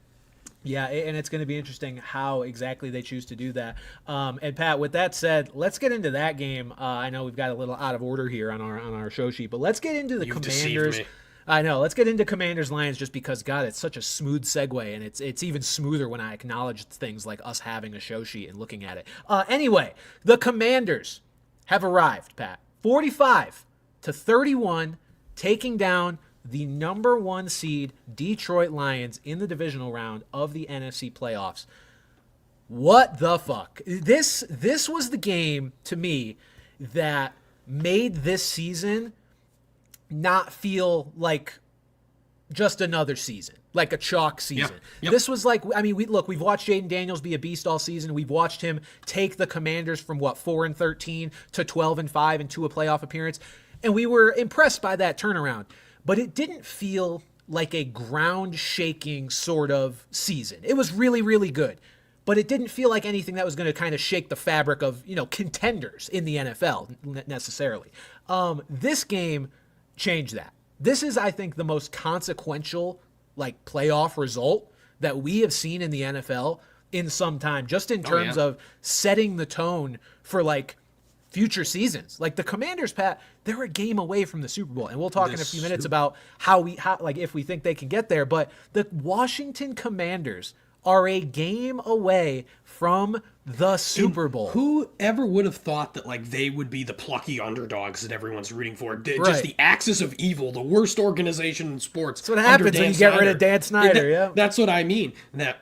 Yeah, and it's going to be interesting how exactly they choose to do that. And Pat, with that said, let's get into that game. I know we've got a little out of order here on our show sheet, but let's get into the Commanders. I know. Let's get into Commanders-Lions just because, God, it's such a smooth segue, and it's even smoother when I acknowledge things like us having a show sheet and looking at it. Anyway, the Commanders have arrived, Pat. 45-31, taking down the number 1 seed Detroit Lions in the divisional round of the NFC playoffs. What the fuck? This was the game, to me, that made this season not feel like just another season, like a chalk season. Yep. This was like, I mean, we've watched Jaden Daniels be a beast all season. We've watched him take the Commanders from 4-13 to 12-5 into a playoff appearance. And we were impressed by that turnaround, but it didn't feel like a ground shaking sort of season. It was really, really good, but it didn't feel like anything that was going to kind of shake the fabric of, contenders in the NFL necessarily. This game changed that. This is, I think, the most consequential playoff result that we have seen in the NFL in some time, just in terms of setting the tone for future seasons. Like the Commanders, Pat, they're a game away from the Super Bowl, and we'll talk in a few minutes about how if we think they can get there. But the Washington Commanders are a game away from the Super Bowl. Who ever would have thought that they would be the plucky underdogs that everyone's rooting for? Just the axis of evil, the worst organization in sports. That's what happens when you get rid of Dan Snyder. That's what I mean. That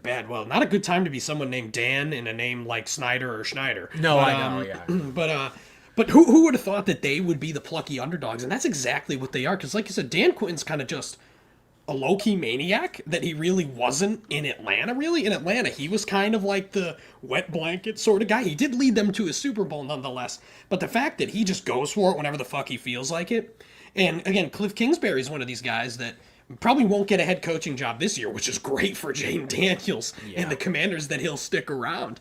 bad. Well, not a good time to be someone named Dan in a name like Snyder or Schneider. No, I know. Yeah. But who would have thought that they would be the plucky underdogs? And that's exactly what they are. Because like you said, Dan Quinn's kind of just a low-key maniac that he really wasn't in Atlanta, really. In Atlanta, he was kind of like the wet blanket sort of guy. He did lead them to a Super Bowl nonetheless, but the fact that he just goes for it whenever the fuck he feels like it. And again, Cliff Kingsbury is one of these guys that probably won't get a head coaching job this year, which is great for Jaden Daniels and the Commanders that he'll stick around.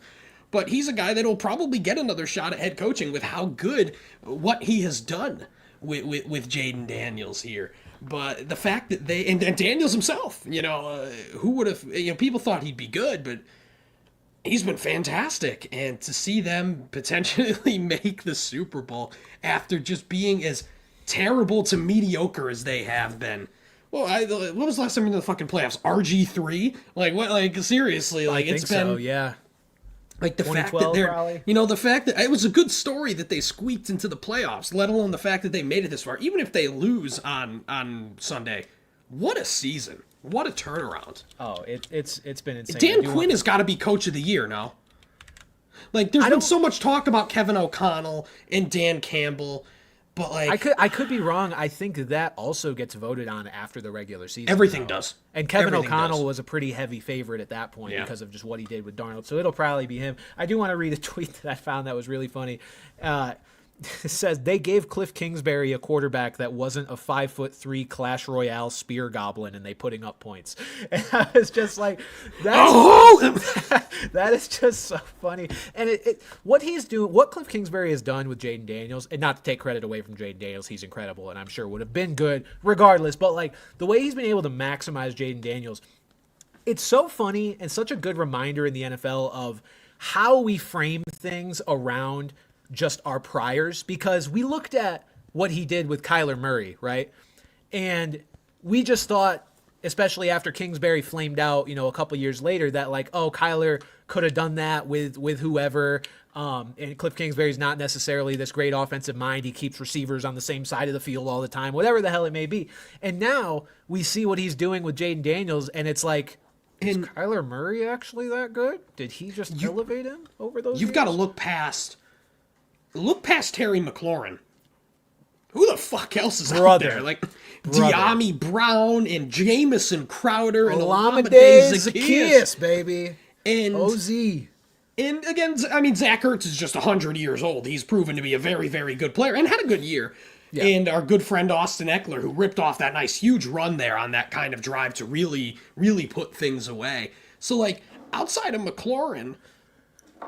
But he's a guy that'll probably get another shot at head coaching with how good what he has done with Jaden Daniels here. But the fact that and Daniels himself, who would have, people thought he'd be good, but he's been fantastic. And to see them potentially make the Super Bowl after just being as terrible to mediocre as they have been. Well, what was the last time in the fucking playoffs? RG3? Seriously, it's been. So, yeah. The fact that they're, probably. The fact that it was a good story that they squeaked into the playoffs, let alone the fact that they made it this far. Even if they lose on Sunday, what a season! What a turnaround! Oh, it's been insane. Dan Quinn has got to be coach of the year now. There's been so much talk about Kevin O'Connell and Dan Campbell. But I could be wrong. I think that also gets voted on after the regular season. Everything does. And Kevin O'Connell was a pretty heavy favorite at that point because of just what he did with Darnold. So it'll probably be him. I do want to read a tweet that I found that was really funny. It says they gave Cliff Kingsbury a quarterback that wasn't a 5'3" Clash Royale spear goblin, and they putting up points. And I was just like, that is just so funny. And what he's doing, what Cliff Kingsbury has done with Jaden Daniels, and not to take credit away from Jaden Daniels, he's incredible, and I'm sure would have been good regardless. But the way he's been able to maximize Jaden Daniels, it's so funny and such a good reminder in the NFL of how we frame things around just our priors, because we looked at what he did with Kyler Murray, right? And we just thought, especially after Kingsbury flamed out, a couple years later, that Kyler could have done that with whoever. And Cliff Kingsbury's not necessarily this great offensive mind. He keeps receivers on the same side of the field all the time, whatever the hell it may be. And now we see what he's doing with Jaden Daniels, and it's like, is Kyler Murray actually that good? Did he just elevate him over those years? You've got to look past Terry McLaurin. Who the fuck else is out there? De'Ami Brown and Jamison Crowder and Olamide Zaccheaus, baby. And OZ. And again, Zach Ertz is just 100 years old. He's proven to be a very, very good player and had a good year. Yeah. And our good friend Austin Eckler, who ripped off that nice huge run there on that kind of drive to really, really put things away. So, outside of McLaurin,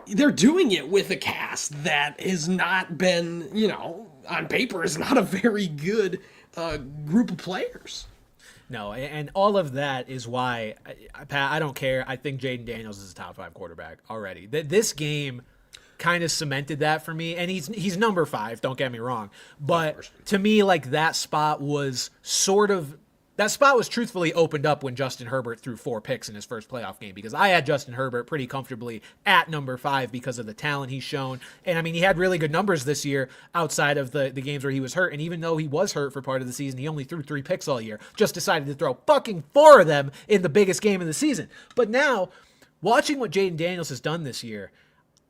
they're doing it with a cast that has not been, on paper is not a very good group of players. No, and all of that is why, Pat, I don't care. I think Jaden Daniels is a top 5 quarterback already. This game kind of cemented that for me. And he's number 5, don't get me wrong. But to me, like, that spot was truthfully opened up when Justin Herbert threw 4 picks in his first playoff game, because I had Justin Herbert pretty comfortably at number 5 because of the talent he's shown. And I mean, he had really good numbers this year outside of the games where he was hurt. And even though he was hurt for part of the season, he only threw 3 picks all year, just decided to throw fucking 4 of them in the biggest game of the season. But now, watching what Jaden Daniels has done this year,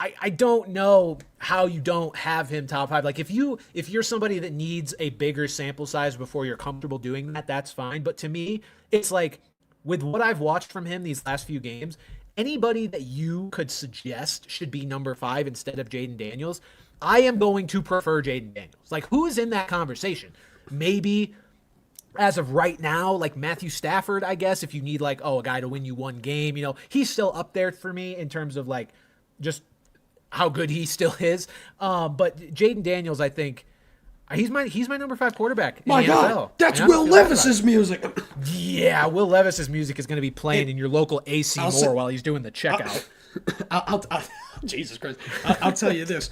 I don't know how you don't have him top 5. Like, if you're somebody that needs a bigger sample size before you're comfortable doing that, that's fine. But to me, it's like, with what I've watched from him these last few games, anybody that you could suggest should be number 5 instead of Jaden Daniels, I am going to prefer Jaden Daniels. Like, who is in that conversation? Maybe, as of right now, like Matthew Stafford, I guess, if you need, like, a guy to win you one game, he's still up there for me in terms of, like, just how good he still is. But Jaden Daniels, I think, he's my number 5 quarterback in the NFL. That's Will Levis's music. Yeah, Will Levis's music is going to be playing in your local AC Moore while he's doing the checkout. I'll Jesus Christ. I'll tell you this.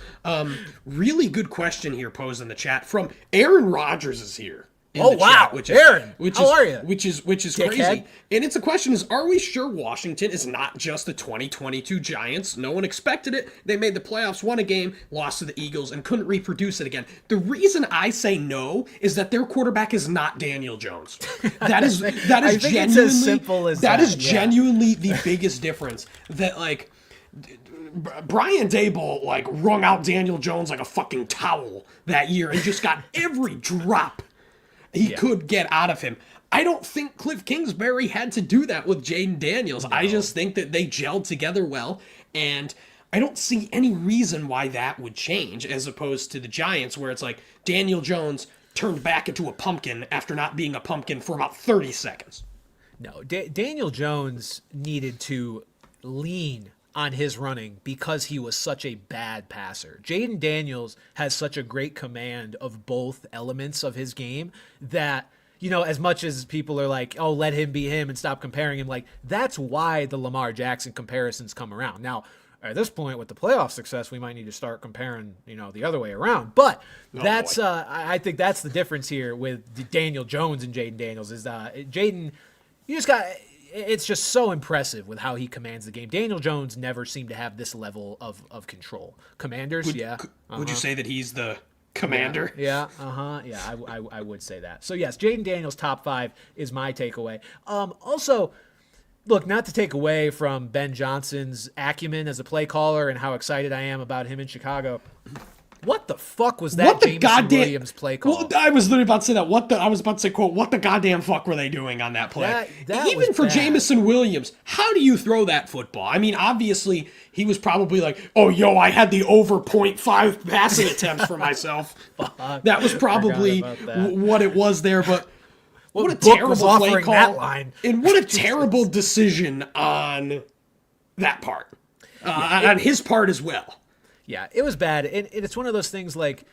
Really good question here posed in the chat from Aaron Rodgers is here. Wow, Aaron, how are you? Which is crazy. And it's a question is, are we sure Washington is not just the 2022 Giants? No one expected it. They made the playoffs, won a game, lost to the Eagles, and couldn't reproduce it again. The reason I say no is that their quarterback is not Daniel Jones. That is genuinely, it's as simple as that is genuinely the biggest difference. That, like, Brian Daboll, like, wrung out Daniel Jones like a fucking towel that year and just got every drop he could get out of him. I don't think Cliff Kingsbury had to do that with Jaden Daniels. No. I just think that they gelled together well, and I don't see any reason why that would change, as opposed to the Giants, where it's like Daniel Jones turned back into a pumpkin after not being a pumpkin for about 30 seconds. No, Daniel Jones needed to lean on his running because he was such a bad passer. Jaden Daniels has such a great command of both elements of his game that, as much as people are like, oh, let him be him and stop comparing him, like, that's why the Lamar Jackson comparisons come around. Now, at this point with the playoff success, we might need to start comparing, the other way around. But I think that's the difference here with Daniel Jones and Jaden Daniels is Jaden, it's just so impressive with how he commands the game. Daniel Jones never seemed to have this level of control. Commanders, Would you say that he's the commander? Yeah, I would say that. So yes, Jaden Daniels top 5 is my takeaway. Also, look, not to take away from Ben Johnson's acumen as a play caller and how excited I am about him in Chicago. What the fuck was that Jameson Williams play call? Well, I was literally about to say that. I was about to say, quote, what the goddamn fuck were they doing on that play? That Even for bad. Jameson Williams, how do you throw that football? I mean, obviously, he was probably like, oh, I had the over 0.5 passing attempts for myself. That was probably what it was there, but what a terrible play call. That line. And what a terrible decision on that part. On his part as well. Yeah, it was bad. And it's one of those things like,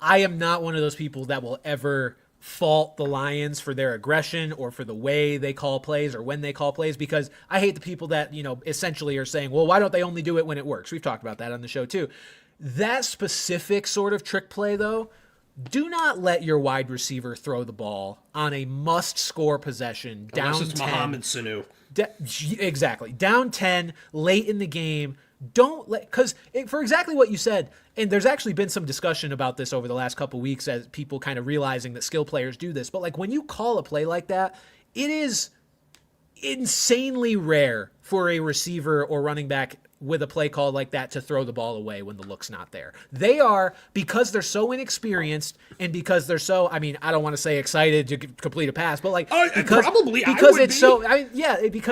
I am not one of those people that will ever fault the Lions for their aggression or for the way they call plays or when they call plays, because I hate the people that, essentially are saying, well, why don't they only do it when it works? We've talked about that on the show too. That specific sort of trick play, though, do not let your wide receiver throw the ball on a must-score possession down 10. Unless it's Mohamed Sanu. Exactly. Down 10, late in the game. Don't let, because for exactly what you said, and there's actually been some discussion about this over the last couple of weeks as people kind of realizing that skill players do this, but like when you call a play like that, it is insanely rare for a receiver or running back with a play call like that to throw the ball away when the look's not there. They are, because they're so inexperienced and because they're so, I don't want to say excited to complete a pass, but like because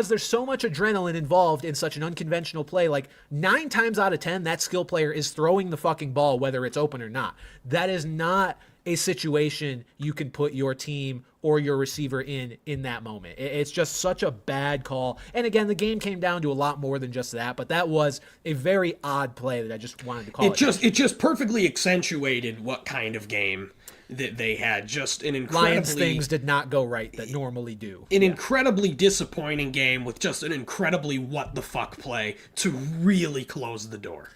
there's so much adrenaline involved in such an unconventional play, like 9 times out of 10 that skill player is throwing the fucking ball whether it's open or not. That is not a situation you can put your team or your receiver in that moment. It's just such a bad call. And again, the game came down to a lot more than just that, but that was a very odd play that I just wanted to call it. It just perfectly accentuated what kind of game that they had. Just an incredibly... Lions things did not go right that normally do. An incredibly disappointing game with just an incredibly what the fuck play to really close the door.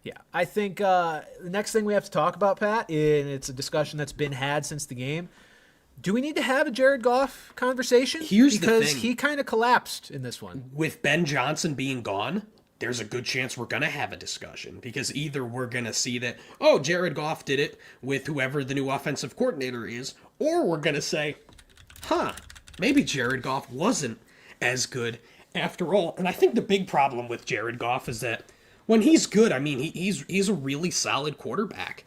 Yeah, I think the next thing we have to talk about, Pat, and it's a discussion that's been had since the game. Do we need to have a Jared Goff conversation? Here's the thing. Because he kind of collapsed in this one. With Ben Johnson being gone, there's a good chance we're going to have a discussion, because either we're going to see that, oh, Jared Goff did it with whoever the new offensive coordinator is, or we're going to say, maybe Jared Goff wasn't as good after all. And I think the big problem with Jared Goff is that when he's good, I mean, he's a really solid quarterback.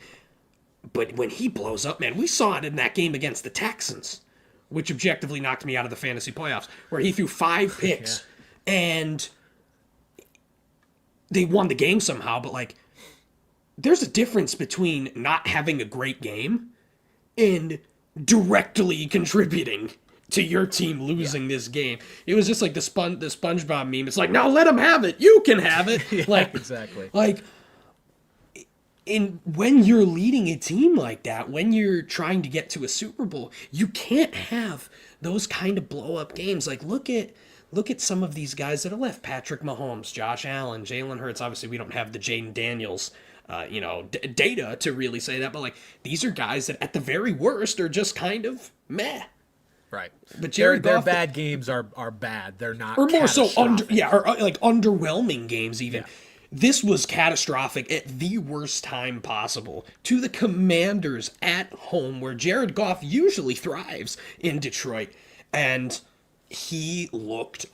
But when he blows up, man, we saw it in that game against the Texans, which objectively knocked me out of the fantasy playoffs, where he threw 5 picks and they won the game somehow. But, like, there's a difference between not having a great game and directly contributing to your team losing this game. It was just like the SpongeBob meme. It's like, now let him have it. You can have it. Like, exactly. Like, when you're leading a team like that, when you're trying to get to a Super Bowl, you can't have those kind of blow-up games. Like, look at some of these guys that are left. Patrick Mahomes, Josh Allen, Jalen Hurts. Obviously, we don't have the Jaden Daniels data to really say that, but, like, these are guys that at the very worst are just kind of meh. Right. But Jared their Goff, bad games are bad. They're not or more so catastrophic. underwhelming games even. Yeah. This was catastrophic at the worst time possible to the Commanders at home, where Jared Goff usually thrives in Detroit, and he looked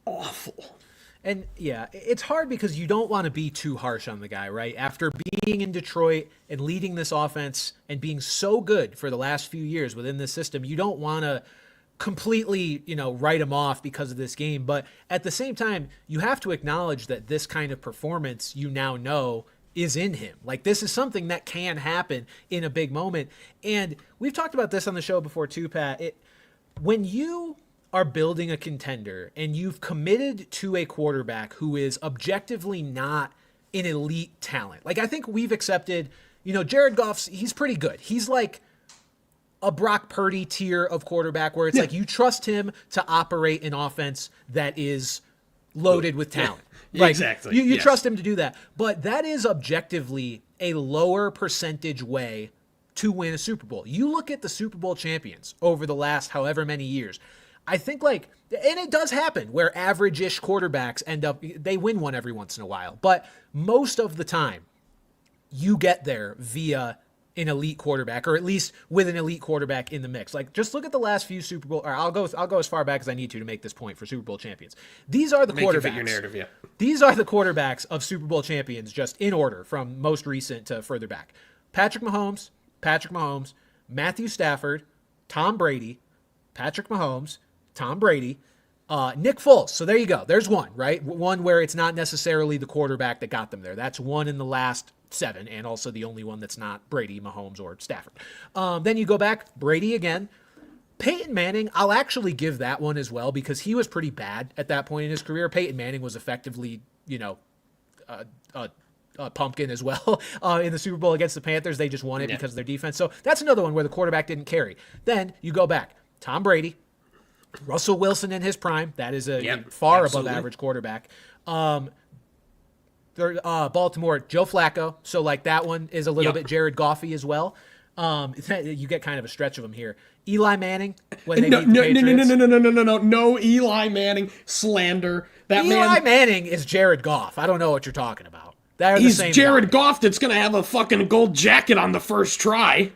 awful. And yeah, it's hard because you don't want to be too harsh on the guy, right? After being in Detroit and leading this offense and being so good for the last few years within this system, you don't want to completely, write him off because of this game. But at the same time, you have to acknowledge that this kind of performance you now know is in him. Like, this is something that can happen in a big moment. And we've talked about this on the show before too, Pat. When you are building a contender and you've committed to a quarterback who is objectively not an elite talent. Like, I think we've accepted, Jared Goff's, he's pretty good. He's like a Brock Purdy tier of quarterback where it's like you trust him to operate an offense that is loaded with talent. Yeah, exactly. You trust him to do that. But that is objectively a lower percentage way to win a Super Bowl. You look at the Super Bowl champions over the last however many years. I think, and it does happen where average-ish quarterbacks they win one every once in a while. But most of the time, you get there via an elite quarterback, or at least with an elite quarterback in the mix. Like, just look at the last few Super Bowl, or I'll go as far back as I need to make this point for Super Bowl champions. These are the quarterbacks. Fit your narrative, yeah. These are the quarterbacks of Super Bowl champions, just in order from most recent to further back. Patrick Mahomes, Matthew Stafford, Tom Brady, Patrick Mahomes, Tom Brady, Nick Foles. So there you go. There's one, right? One where it's not necessarily the quarterback that got them there. That's one in the last 7, and also the only one that's not Brady, Mahomes, or Stafford. Then you go back, Brady again. Peyton Manning, I'll actually give that one as well because he was pretty bad at that point in his career. Peyton Manning was effectively, a pumpkin as well in the Super Bowl against the Panthers. They just won it because of their defense. So that's another one where the quarterback didn't carry. Then you go back, Tom Brady, Russell Wilson in his prime. That is a far above average quarterback. Baltimore, Joe Flacco. So, like, that one is a little bit Jared Goffy as well. You get kind of a stretch of him here. Eli Manning when they beat the Patriots. No Eli Manning slander. Eli Manning is Jared Goff. I don't know what you're talking about. He's Jared Goff that's going to have a fucking gold jacket on the first try.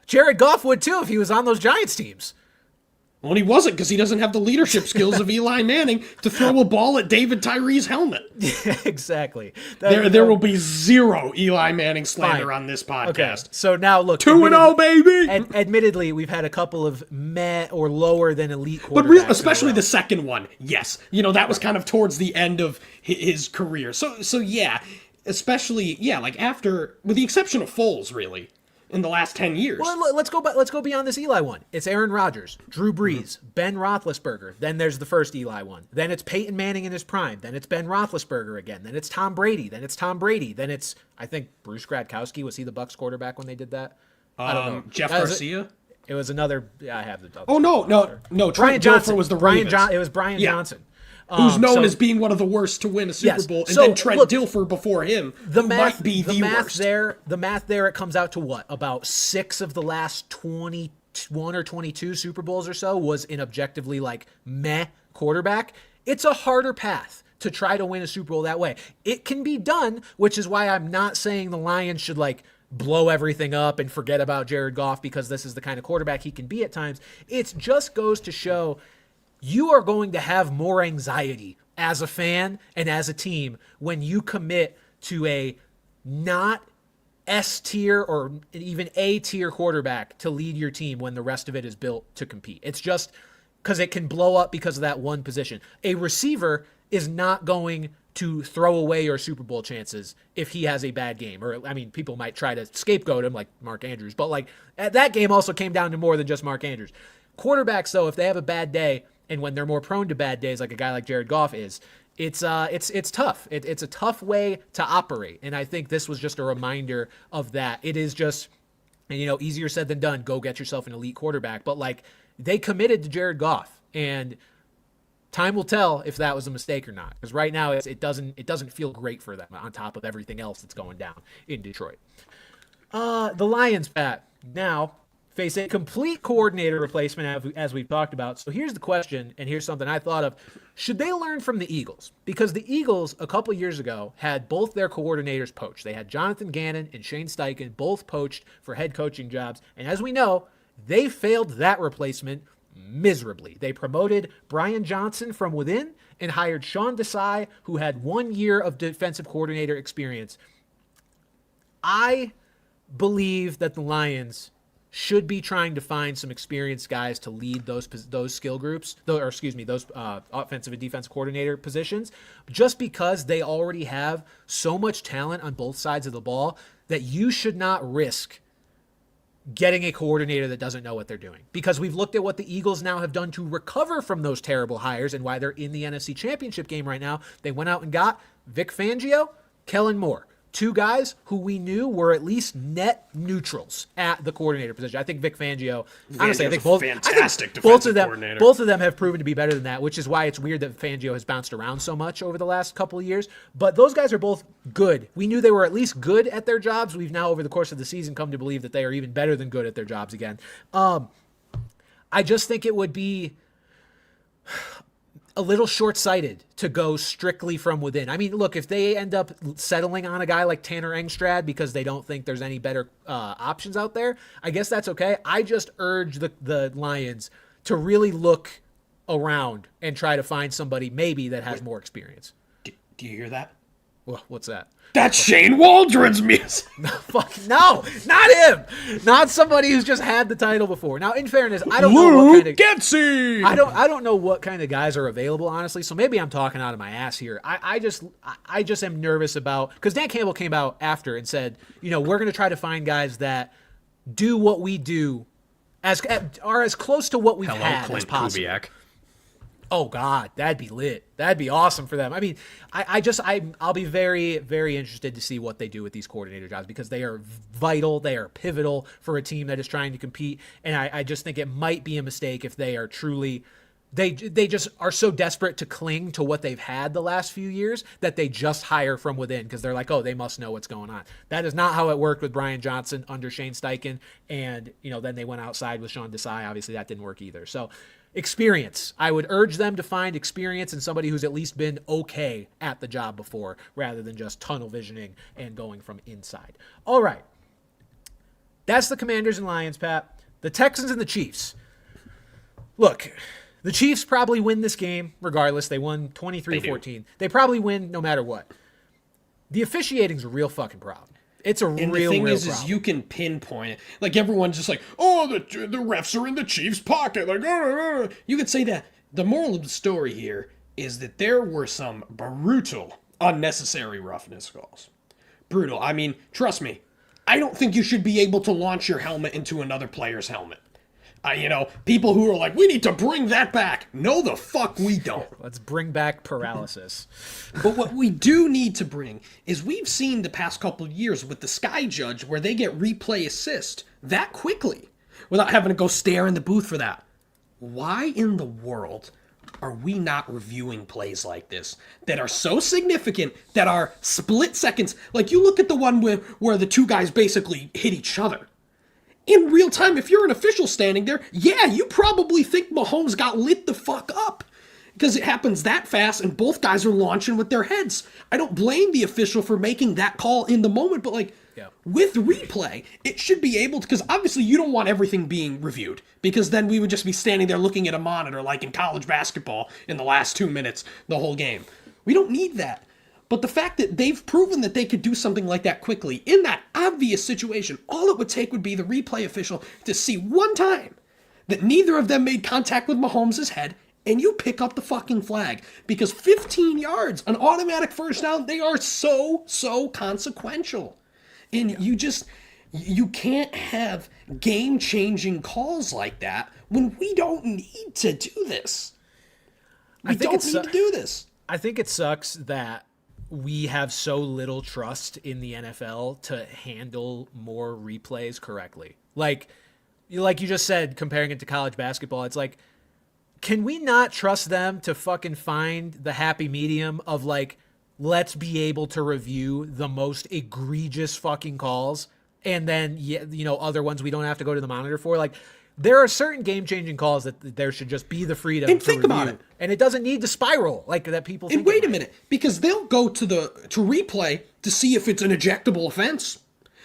Jared Goff would too if he was on those Giants teams. Well, he wasn't because he doesn't have the leadership skills of Eli Manning to throw a ball at David Tyree's helmet. Exactly. There will be zero Eli Manning slander on this podcast. Okay. So now look, 2-0, baby. Admittedly, we've had a couple of meh or lower than elite quarterbacks. But especially the second one, yes. That was kind of towards the end of his career. So yeah, especially like after, with the exception of Foles, really. In the last 10 years. Well, let's go beyond this Eli one. It's Aaron Rodgers, Drew Brees, Ben Roethlisberger. Then there's the first Eli one. Then it's Peyton Manning in his prime. Then it's Ben Roethlisberger again. Then it's Tom Brady. Then it's Tom Brady. Then it's, I think, Bruce Gradkowski. Was he the Bucs quarterback when they did that? I don't know. Jeff Garcia? It was another. I have the. Oh no! Brian Johnson was the Ravens. It was Brian Johnson. Who's known as being one of the worst to win a Super Bowl, and then Trent Dilfer before him, might be the worst. The math there, it comes out to what? About 6 of the last 21 or 22 Super Bowls or so was in objectively like meh quarterback. It's a harder path to try to win a Super Bowl that way. It can be done, which is why I'm not saying the Lions should like blow everything up and forget about Jared Goff because this is the kind of quarterback he can be at times. It just goes to show you are going to have more anxiety as a fan and as a team when you commit to a not S tier or even A tier quarterback to lead your team when the rest of it is built to compete. It's just because it can blow up because of that one position. A receiver is not going to throw away your Super Bowl chances if he has a bad game. Or, I mean, people might try to scapegoat him like Mark Andrews, but like that game also came down to more than just Mark Andrews. Quarterbacks, though, if they have a bad day, and when they're more prone to bad days like a guy like Jared Goff is, it's tough. It's a tough way to operate. And I think this was just a reminder of that. It is just, easier said than done. Go get yourself an elite quarterback. But like they committed to Jared Goff, and time will tell if that was a mistake or not. Because right now it doesn't feel great for them on top of everything else that's going down in Detroit. The Lions, Pat, now face a complete coordinator replacement as we've talked about. So here's the question, and here's something I thought of. Should they learn from the Eagles? Because the Eagles, a couple years ago, had both their coordinators poached. They had Jonathan Gannon and Shane Steichen both poached for head coaching jobs. And as we know, they failed that replacement miserably. They promoted Brian Johnson from within and hired Sean Desai, who had 1 year of defensive coordinator experience. I believe that the Lions should be trying to find some experienced guys to lead those skill groups, those offensive and defensive coordinator positions, just because they already have so much talent on both sides of the ball that you should not risk getting a coordinator that doesn't know what they're doing. Because we've looked at what the Eagles now have done to recover from those terrible hires and why they're in the NFC Championship game right now. They went out and got Vic Fangio, Kellen Moore. 2 guys who we knew were at least net neutrals at the coordinator position. I think Vic Fangio, honestly, I think both of them have proven to be better than that, which is why it's weird that Fangio has bounced around so much over the last couple of years. But those guys are both good. We knew they were at least good at their jobs. We've now, over the course of the season, come to believe that they are even better than good at their jobs again. I just think it would be a little short-sighted to go strictly from within. I mean, look, if they end up settling on a guy like Tanner Engstrad because they don't think there's any better options out there, I guess that's okay. I just urge the Lions to really look around and try to find somebody maybe that has more experience. Do you hear that? Well, what's that? That's Shane Waldron's music. No, not him. Not somebody who's just had the title before. Now, in fairness, I don't know what kind of Getsy. I don't know what kind of guys are available, honestly. So maybe I'm talking out of my ass here. I just am nervous about, because Dan Campbell came out after and said, we're going to try to find guys that do what we do, are as close to what we've had Clint as possible. Kubiak. Oh God, that'd be lit. That'd be awesome for them. I mean, I'll be very, very interested to see what they do with these coordinator jobs, because they are vital. They are pivotal for a team that is trying to compete. And I just think it might be a mistake if they are truly, they just are so desperate to cling to what they've had the last few years that they just hire from within because they're like, oh, they must know what's going on. That is not how it worked with Brian Johnson under Shane Steichen. And, then they went outside with Sean Desai. Obviously that didn't work either. So experience. I would urge them to find experience in somebody who's at least been okay at the job before, rather than just tunnel visioning and going from inside. All right. That's the Commanders and Lions, Pat. The Texans and the Chiefs. Look, the Chiefs probably win this game regardless. They won 23-14. They probably win no matter what. The officiating's a real fucking problem. It's a real problem. And the thing is you can pinpoint it. Like, everyone's just like, oh, the refs are in the Chiefs' pocket. Like, oh. You could say that. The moral of the story here is that there were some brutal, unnecessary roughness calls. Brutal. I mean, trust me, I don't think you should be able to launch your helmet into another player's helmet. People who are like, we need to bring that back. No, the fuck we don't. Let's bring back paralysis. But what we do need to bring is, we've seen the past couple of years with the Sky Judge where they get replay assist that quickly without having to go stare in the booth for that. Why in the world are we not reviewing plays like this that are so significant that are split seconds? Like, you look at the one where the two guys basically hit each other. In real time, if you're an official standing there, yeah, you probably think Mahomes got lit the fuck up. Because it happens that fast and both guys are launching with their heads. I don't blame the official for making that call in the moment, but with replay, it should be able to, because obviously you don't want everything being reviewed, because then we would just be standing there looking at a monitor like in college basketball in the last 2 minutes, the whole game. We don't need that. But the fact that they've proven that they could do something like that quickly in that obvious situation, all it would take would be the replay official to see one time that neither of them made contact with Mahomes' head, and you pick up the fucking flag. Because 15 yards, an automatic first down, they are so consequential. And you can't have game-changing calls like that when we don't need to do this. We don't need to do this. I think it sucks that we have so little trust in the NFL to handle more replays correctly. Like you just said, comparing it to college basketball, it's like, can we not trust them to fucking find the happy medium of let's be able to review the most egregious fucking calls and then, other ones we don't have to go to the monitor for? Like, there are certain game-changing calls that there should just be the freedom and to think review. about it. And it doesn't need to spiral like that people think. And wait a minute, because they'll go to replay to see if it's an ejectable offense.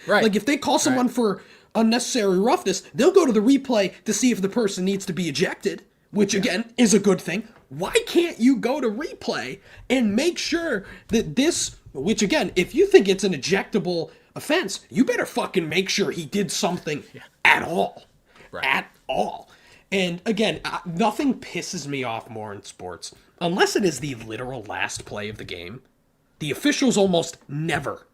Right. Like, if they call someone for unnecessary roughness, they'll go to the replay to see if the person needs to be ejected, which again is a good thing. Why can't you go to replay and make sure that this, which again, if you think it's an ejectable offense, you better fucking make sure he did something at all. Right. At all. And again, nothing pisses me off more in sports, unless it is the literal last play of the game. The officials almost never,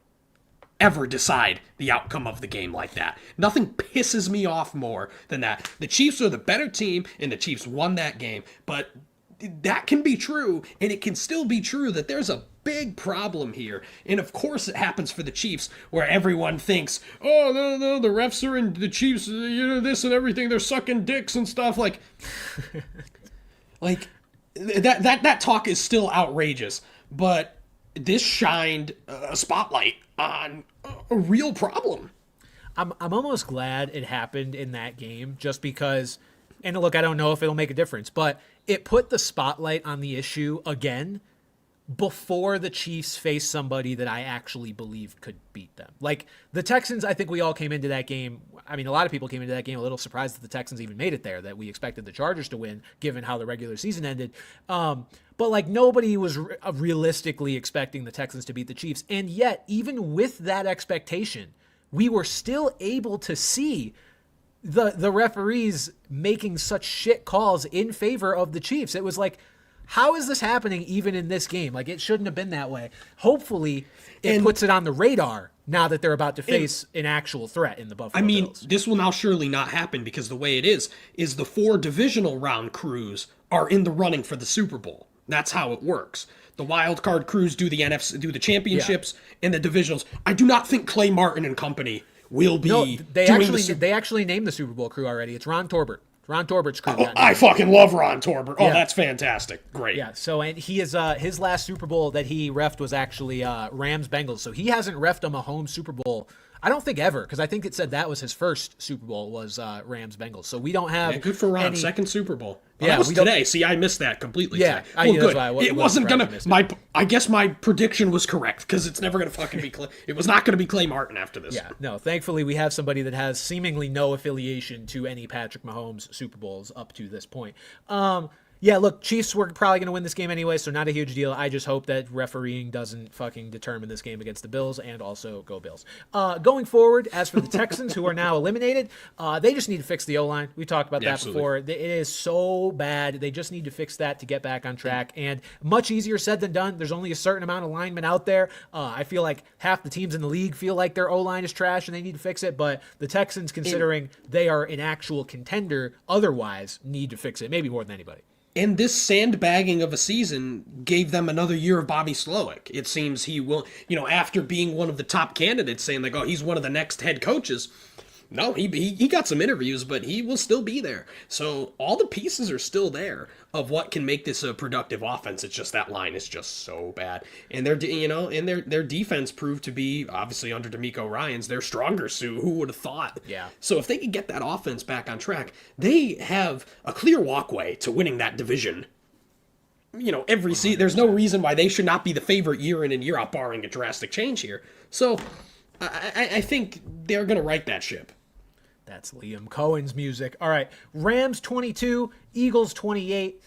ever decide the outcome of the game like that. Nothing pisses me off more than that. The Chiefs are the better team, and the Chiefs won that game. But that can be true, and it can still be true that there's a big problem here. And of course it happens for the Chiefs, where everyone thinks, oh, no, the refs are in the Chiefs, this and everything, they're sucking dicks and stuff. Like that talk is still outrageous. But this shined a spotlight on a real problem. I'm almost glad it happened in that game, just because, and look, I don't know if it'll make a difference, but it put the spotlight on the issue again before the Chiefs faced somebody that I actually believed could beat them. Like the Texans, I think we all came into that game. I mean, a lot of people came into that game a little surprised that the Texans even made it there, that we expected the Chargers to win, given how the regular season ended. But nobody was realistically expecting the Texans to beat the Chiefs. And yet, even with that expectation, we were still able to see the referees making such shit calls in favor of the Chiefs. It was like, how is this happening even in this game? Like, it shouldn't have been that way. Hopefully, it puts it on the radar now that they're about to face an actual threat in the Buffalo Bills. This will now surely not happen, because the way it is the 4 divisional round crews are in the running for the Super Bowl. That's how it works. The wild card crews do the NFC, do the championships, and the divisionals. I do not think Clay Martin and company will be. No, they actually named the Super Bowl crew already. It's Ron Torbert. Ron Torbert's crew. I fucking love Ron Torbert. Oh, that's fantastic. Great. Yeah. So, and he is his last Super Bowl that he reffed was actually Rams Bengals. So he hasn't reffed a Mahomes Super Bowl, I don't think ever, because I think it said that was his first Super Bowl was Rams Bengals. So we don't have good for Ron. Second Super Bowl. Oh, yeah, that was today. See, I missed that completely. Yeah, well, good. It wasn't gonna. I guess my prediction was correct, because it's never gonna fucking be Clay. It was not gonna be Clay Martin after this. Yeah, no. Thankfully, we have somebody that has seemingly no affiliation to any Patrick Mahomes Super Bowls up to this point. Yeah, look, Chiefs were probably going to win this game anyway, so not a huge deal. I just hope that refereeing doesn't fucking determine this game against the Bills, and also go Bills. Going forward, as for the Texans, who are now eliminated, they just need to fix the O-line. We talked about that before. It is so bad. They just need to fix that to get back on track, and much easier said than done. There's only a certain amount of linemen out there. I feel like half the teams in the league feel like their O-line is trash and they need to fix it, but the Texans, considering they are an actual contender otherwise, need to fix it, maybe more than anybody. And this sandbagging of a season gave them another year of Bobby Slowick. It seems he will, after being one of the top candidates, saying like, oh, he's one of the next head coaches. No, he got some interviews, but he will still be there. So all the pieces are still there of what can make this a productive offense. It's just that line is just so bad, and their defense proved to be, obviously under D'Amico Ryans, their stronger suit. Who would have thought? Yeah. So if they could get that offense back on track, they have a clear walkway to winning that division. Every season, there's no reason why they should not be the favorite year in and year out, barring a drastic change here. So I think they're going to right that ship. That's Liam Cohen's music. All right. Rams 22, Eagles 28.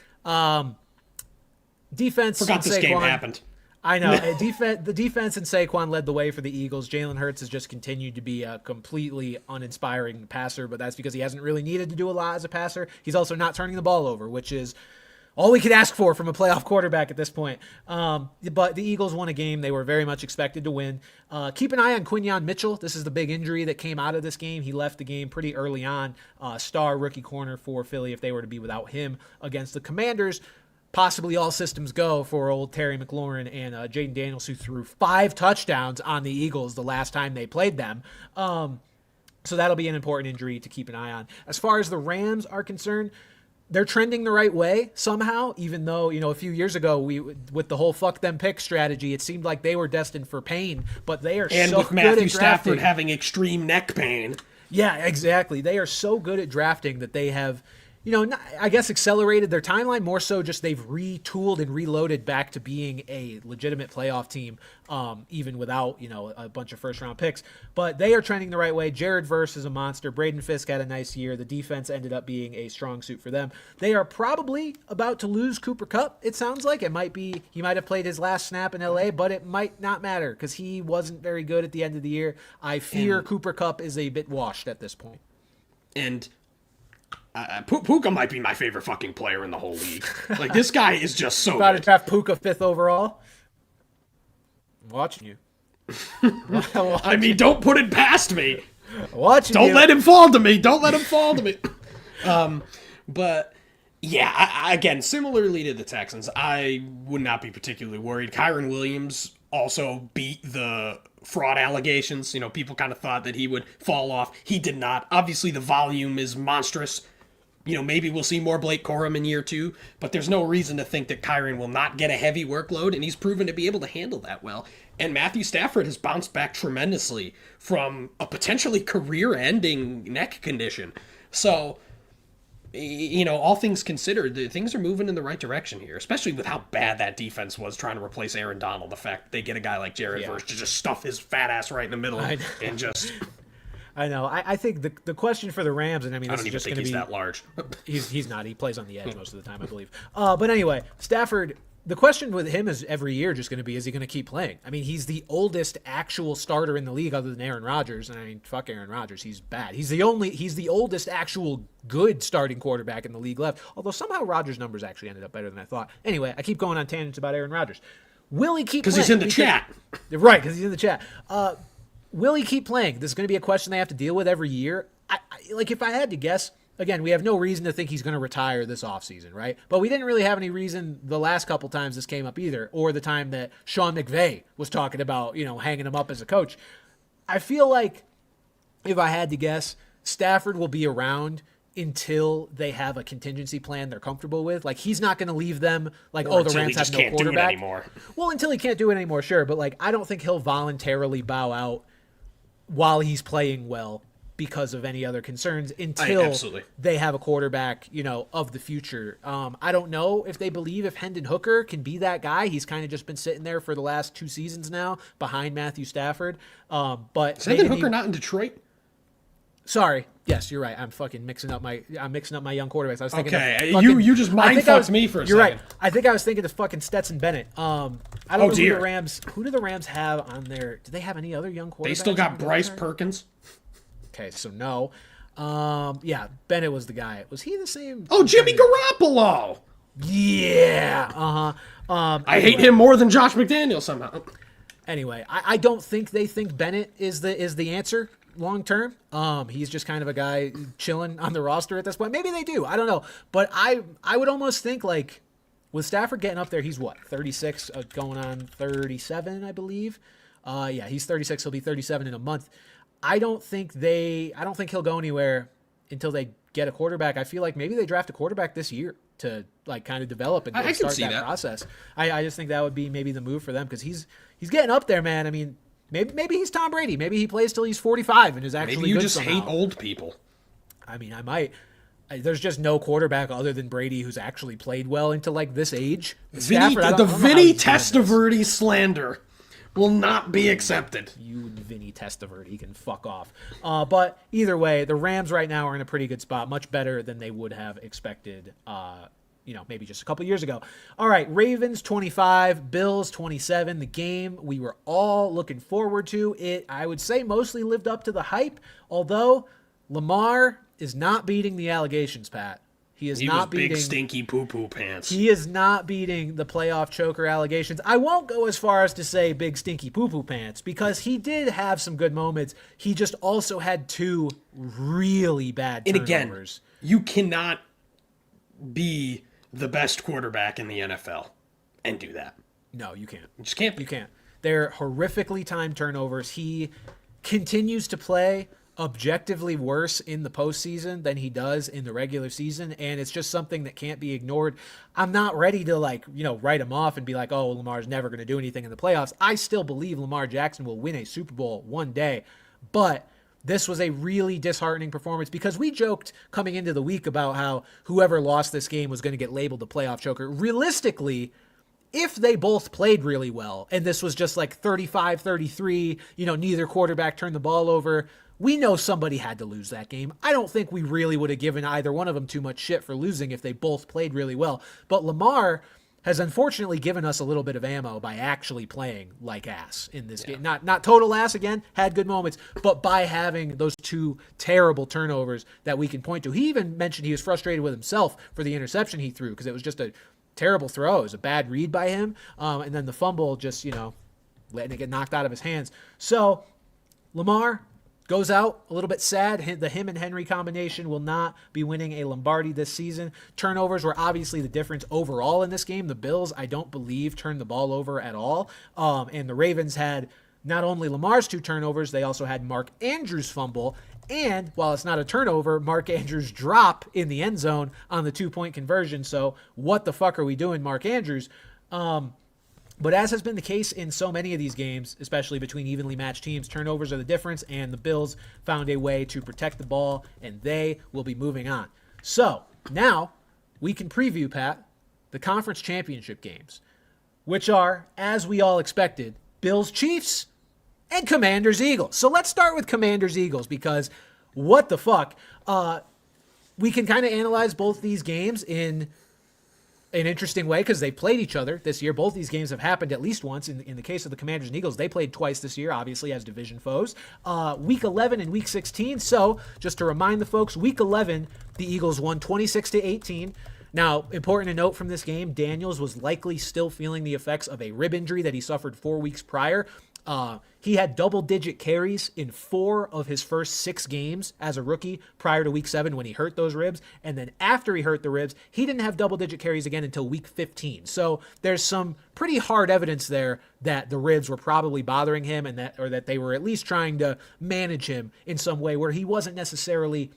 Defense. Forgot this game happened. I know. The defense and Saquon led the way for the Eagles. Jalen Hurts has just continued to be a completely uninspiring passer, but that's because he hasn't really needed to do a lot as a passer. He's also not turning the ball over, which is all we could ask for from a playoff quarterback at this point. But the Eagles won a game they were very much expected to win. Keep an eye on Quinyon Mitchell. This is the big injury that came out of this game. He left the game pretty early on. Star rookie corner for Philly if they were to be without him against the Commanders. Possibly all systems go for old Terry McLaurin and Jaden Daniels, who threw 5 touchdowns on the Eagles the last time they played them. So that'll be an important injury to keep an eye on. As far as the Rams are concerned, they're trending the right way somehow, even though, a few years ago, with the whole fuck them pick strategy, it seemed like they were destined for pain, but they are so good at drafting. And with Matthew Stafford having extreme neck pain. Yeah, exactly. They are so good at drafting that they have, I guess accelerated their timeline, more so just they've retooled and reloaded back to being a legitimate playoff team, even without, a bunch of first-round picks. But they are trending the right way. Jared Verse is a monster. Braden Fisk had a nice year. The defense ended up being a strong suit for them. They are probably about to lose Cooper Kupp, it sounds like. He might have played his last snap in L.A., but it might not matter because he wasn't very good at the end of the year. I fear Cooper Kupp is a bit washed at this point. And Puka might be my favorite fucking player in the whole league. Like, this guy is just so about good. To draft Puka 5th overall. I'm watching you. I mean, don't put it past me. Don't let him fall to me. Don't let him fall to me. But yeah, again, similarly to the Texans, I would not be particularly worried. Kyron Williams also beat the fraud allegations. People kind of thought that he would fall off. He did not. Obviously, the volume is monstrous. Maybe we'll see more Blake Corum in year 2, but there's no reason to think that Kyron will not get a heavy workload, and he's proven to be able to handle that well. And Matthew Stafford has bounced back tremendously from a potentially career-ending neck condition. So, all things considered, things are moving in the right direction here, especially with how bad that defense was trying to replace Aaron Donald. The fact that they get a guy like Jared Verse to just stuff his fat ass right in the middle and just... I know. I think the question for the Rams, and I mean, this I don't is even just think going to he's be that large. He's not. He plays on the edge most of the time, I believe. But anyway, Stafford. The question with him is every year just going to be: is he going to keep playing? I mean, he's the oldest actual starter in the league, other than Aaron Rodgers. And I mean, fuck Aaron Rodgers. He's bad. He's the oldest actual good starting quarterback in the league left. Although somehow Rodgers' numbers actually ended up better than I thought. Anyway, I keep going on tangents about Aaron Rodgers. Will he keep? Because he's in the chat. Right? Because he's in the chat. Will he keep playing? This is going to be a question they have to deal with every year. If I had to guess, again, we have no reason to think he's going to retire this offseason, right? But we didn't really have any reason the last couple times this came up either, or the time that Sean McVay was talking about, hanging him up as a coach. I feel like, if I had to guess, Stafford will be around until they have a contingency plan they're comfortable with. Like, he's not going to leave them like, the Rams have no quarterback. Well, until he can't do it anymore, sure. But, I don't think he'll voluntarily bow out while he's playing well because of any other concerns until they have a quarterback, of the future. I don't know if they believe if Hendon Hooker can be that guy. He's kind of just been sitting there for the last 2 seasons now behind Matthew Stafford. But is Hendon Hooker not in Detroit? Sorry. Yes, you're right. I'm mixing up my young quarterbacks. I was thinking you just mind-fucked me for a second. You're right. I think I was thinking of fucking Stetson Bennett. I don't know who do the Rams have on their... Do they have any other young quarterbacks? They still got Bryce Perkins. Okay, so no. Yeah, Bennett was the guy. Was he the same? Oh, Jimmy Garoppolo! Yeah. Uh-huh. I hate him more than Josh McDaniels somehow. Anyway, I don't think they think Bennett is the answer long term. He's just kind of a guy chilling on the roster at this point. Maybe they do. I don't know. But I would almost think with Stafford getting up there, he's what, 36, going on 37, I believe. Yeah, he's 36. He'll be 37 in a month. I don't think he'll go anywhere until they get a quarterback. I feel like maybe they draft a quarterback this year to like kind of develop and start that process. I just think that would be maybe the move for them because he's getting up there, man. I mean, maybe he's Tom Brady. Maybe he plays till he's 45 and is actually maybe you good just somehow. hate old people. I mean, I might. There's just no quarterback other than Brady who's actually played well into like this age. The Vinny Testaverde slander will not be accepted. You and Vinny Testaverde can fuck off. But either way, the Rams right now are in a pretty good spot, much better than they would have expected. Maybe just a couple years ago. All right, Ravens 25, Bills 27. The game we were all looking forward to. It, I would say, mostly lived up to the hype, although Lamar is not beating the allegations, Pat. He was big stinky poo-poo pants. He is not beating the playoff choker allegations. I won't go as far as to say big stinky poo-poo pants because he did have some good moments. He just also had 2 really bad turnovers. And again, you cannot be the best quarterback in the NFL and do that. No, you can't. You just can't. You can't. They're horrifically timed turnovers. He continues to play objectively worse in the postseason than he does in the regular season, and it's just something that can't be ignored. I'm not ready to write him off and be like, oh, Lamar's never going to do anything in the playoffs. I still believe Lamar Jackson will win a Super Bowl one day, but this was a really disheartening performance because we joked coming into the week about how whoever lost this game was going to get labeled the playoff choker. Realistically, if they both played really well and this was just like 35-33, neither quarterback turned the ball over, we know somebody had to lose that game. I don't think we really would have given either one of them too much shit for losing if they both played really well. But Lamar has unfortunately given us a little bit of ammo by actually playing like ass in this game. Not total ass again, had good moments, but by having those 2 terrible turnovers that we can point to. He even mentioned he was frustrated with himself for the interception he threw because it was just a terrible throw. It was a bad read by him. And then the fumble just, letting it get knocked out of his hands. So Lamar goes out a little bit sad. The him and Henry combination will not be winning a Lombardi this season. Turnovers were obviously the difference overall in this game. The Bills, I don't believe, turned the ball over at all. And the Ravens had not only Lamar's 2 turnovers, they also had Mark Andrews' fumble. And while it's not a turnover, Mark Andrews' drop in the end zone on the 2-point conversion. So what the fuck are we doing, Mark Andrews? But as has been the case in so many of these games, especially between evenly matched teams, turnovers are the difference, and the Bills found a way to protect the ball, and they will be moving on. So now we can preview, Pat, the conference championship games, which are, as we all expected, Bills-Chiefs and Commanders-Eagles. So let's start with Commanders-Eagles because what the fuck? We can kind of analyze both these games in an interesting way because they played each other this year. Both these games have happened at least once. In the case of the Commanders and Eagles, they played twice this year, obviously as division foes. Week 11 and Week 16. So just to remind the folks, Week 11, the Eagles won 26-18. Now, important to note from this game, Daniels was likely still feeling the effects of a rib injury that he suffered 4 weeks prior. He had double-digit carries in 4 of his first 6 games as a rookie prior to Week 7 when he hurt those ribs. And then after he hurt the ribs, he didn't have double-digit carries again until Week 15. So there's some pretty hard evidence there that the ribs were probably bothering him and that they were at least trying to manage him in some way where he wasn't necessarily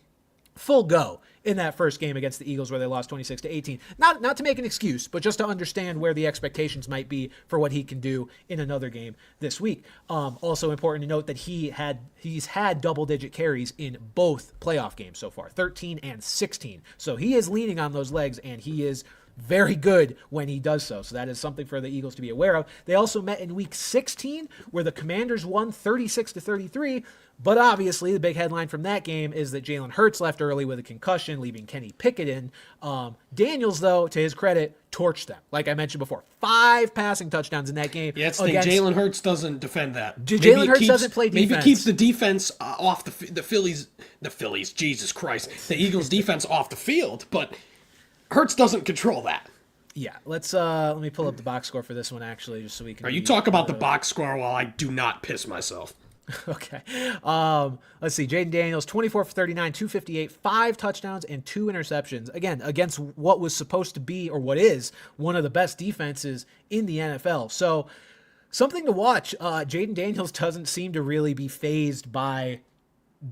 full go in that first game against the Eagles where they lost 26-18. Not to make an excuse, but just to understand where the expectations might be for what he can do in another game this week. Also important to note that he's had double-digit carries in both playoff games so far, 13 and 16. So he is leaning on those legs, and he is very good when he does so. So that is something for the Eagles to be aware of. They also met in Week 16 where the Commanders won 36-33. But obviously, the big headline from that game is that Jalen Hurts left early with a concussion, leaving Kenny Pickett in. Daniels, though, to his credit, torched them. Like I mentioned before, 5 passing touchdowns in that game. Yeah, it's Jalen Hurts doesn't defend that. Jalen Hurts doesn't play defense. Maybe keeps the defense off the Phillies, Jesus Christ, the Eagles' defense off the field, but Hurts doesn't control that. Yeah, let me pull up the box score for this one, actually, just so we can... You talk about the box score while I do not piss myself. Okay. Let's see. Jaden Daniels, 24 for 39, 258, 5 touchdowns, and 2 interceptions. Again, against what was supposed to be, or what is, one of the best defenses in the NFL. So, something to watch. Jaden Daniels doesn't seem to really be fazed by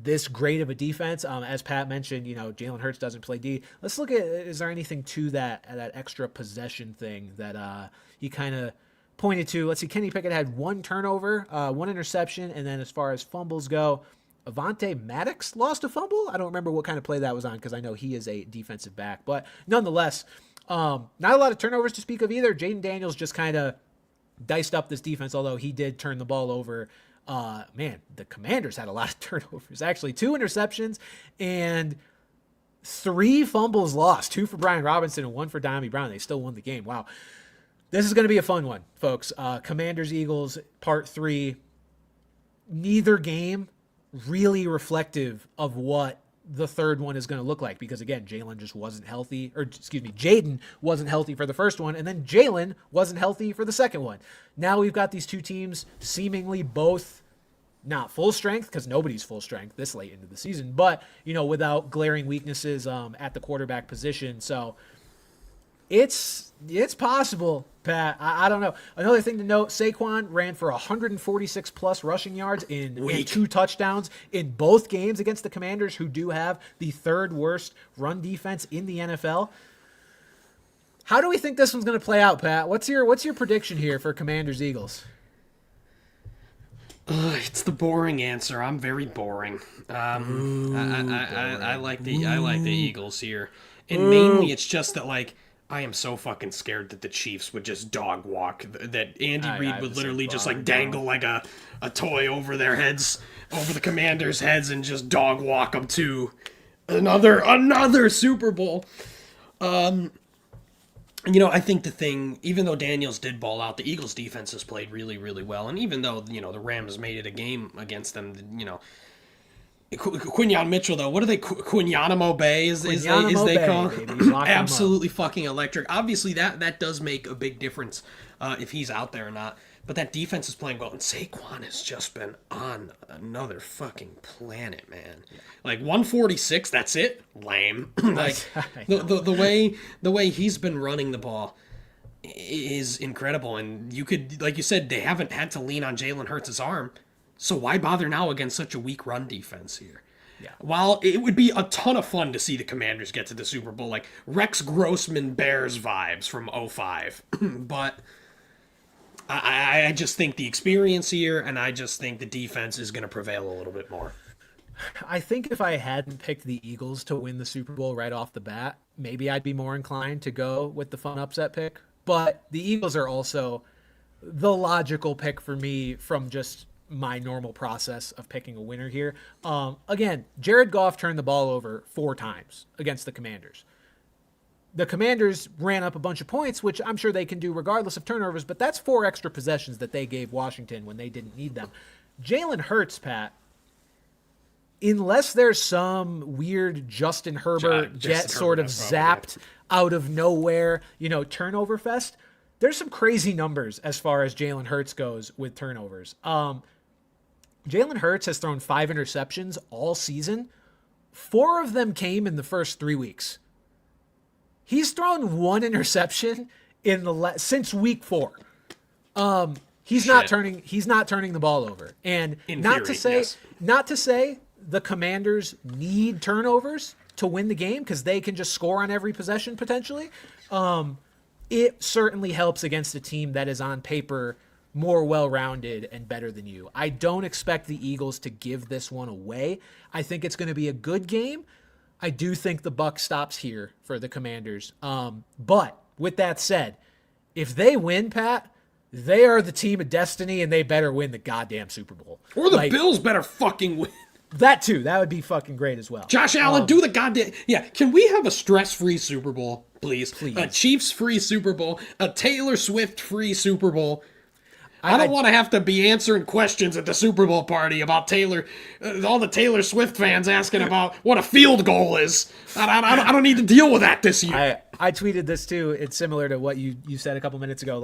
this great of a defense. As Pat mentioned, Jalen Hurts doesn't play D. Let's look at, is there anything to that extra possession thing that he kind of pointed to? Let's see, Kenny Pickett had 1 turnover, 1 interception, and then as far as fumbles go, Avonte Maddox lost a fumble. I don't remember what kind of play that was on because I know he is a defensive back. But nonetheless, not a lot of turnovers to speak of either. Jaden Daniels just kind of diced up this defense, although he did turn the ball over. The Commanders had a lot of turnovers. Actually, 2 interceptions and 3 fumbles lost. 2 for Brian Robinson and 1 for Diami Brown. They still won the game. Wow. This is going to be a fun one, folks. Commanders-Eagles, part 3. Neither game really reflective of what the third one is going to look like because, again, Jaden wasn't healthy for the first one, and then Jalen wasn't healthy for the second one. Now we've got these 2 teams seemingly both not full strength because nobody's full strength this late into the season, but, without glaring weaknesses at the quarterback position. So it's possible, Pat. I don't know. Another thing to note, Saquon ran for 146 plus rushing yards and 2 touchdowns in both games against the Commanders, who do have the 3rd worst run defense in the NFL. How do we think this one's going to play out, Pat? What's your prediction here for Commanders-Eagles? It's the boring answer. I'm very boring. I like the Eagles here, and mainly it's just that I am so fucking scared that the Chiefs would just dog walk, that Andy Reid would literally just dangle like a toy over their heads, over the Commanders' heads, and just dog walk them to another Super Bowl. I think the thing, even though Daniels did ball out, the Eagles' defense has played really, really well, and even though the Rams made it a game against them, Quinyon Mitchell, though, what are they? Quinyanamo Bay is they call absolutely fucking electric. Obviously, that does make a big difference if he's out there or not. But that defense is playing well, and Saquon has just been on another fucking planet, man. 146, that's it. Lame. The way he's been running the ball is incredible, and you could, like you said, they haven't had to lean on Jalen Hurts' arm. So why bother now against such a weak run defense here? Yeah. While it would be a ton of fun to see the Commanders get to the Super Bowl, like Rex Grossman Bears vibes from 2005. But I just think the experience here, and I just think the defense is going to prevail a little bit more. I think if I hadn't picked the Eagles to win the Super Bowl right off the bat, maybe I'd be more inclined to go with the fun upset pick. But the Eagles are also the logical pick for me from just my normal process of picking a winner here. Again, Jared Goff turned the ball over 4 times against the Commanders. The Commanders ran up a bunch of points, which I'm sure they can do regardless of turnovers, but that's 4 extra possessions that they gave Washington when they didn't need them. Jalen Hurts, Pat, unless there's some weird Justin Herbert sort of zapped out of nowhere, turnover fest, there's some crazy numbers as far as Jalen Hurts goes with turnovers. Jalen Hurts has thrown 5 interceptions all season. 4 of them came in the first 3 weeks. He's thrown 1 interception since week 4. He's not turning the ball over. And not to say the Commanders need turnovers to win the game because they can just score on every possession potentially. It certainly helps against a team that is on paper more well-rounded and better than you. I don't expect the Eagles to give this one away. I think it's going to be a good game. I do think the buck stops here for the Commanders. But with that said, if they win, Pat, they are the team of destiny and they better win the goddamn Super Bowl. Or the Bills better fucking win. That too. That would be fucking great as well. Josh Allen, do the goddamn... Yeah, can we have a stress-free Super Bowl, please? A Chiefs-free Super Bowl. A Taylor Swift-free Super Bowl. I don't want to have to be answering questions at the Super Bowl party about Taylor... all the Taylor Swift fans asking about what a field goal is. I don't need to deal with that this year. I tweeted this too. It's similar to what you said a couple minutes ago.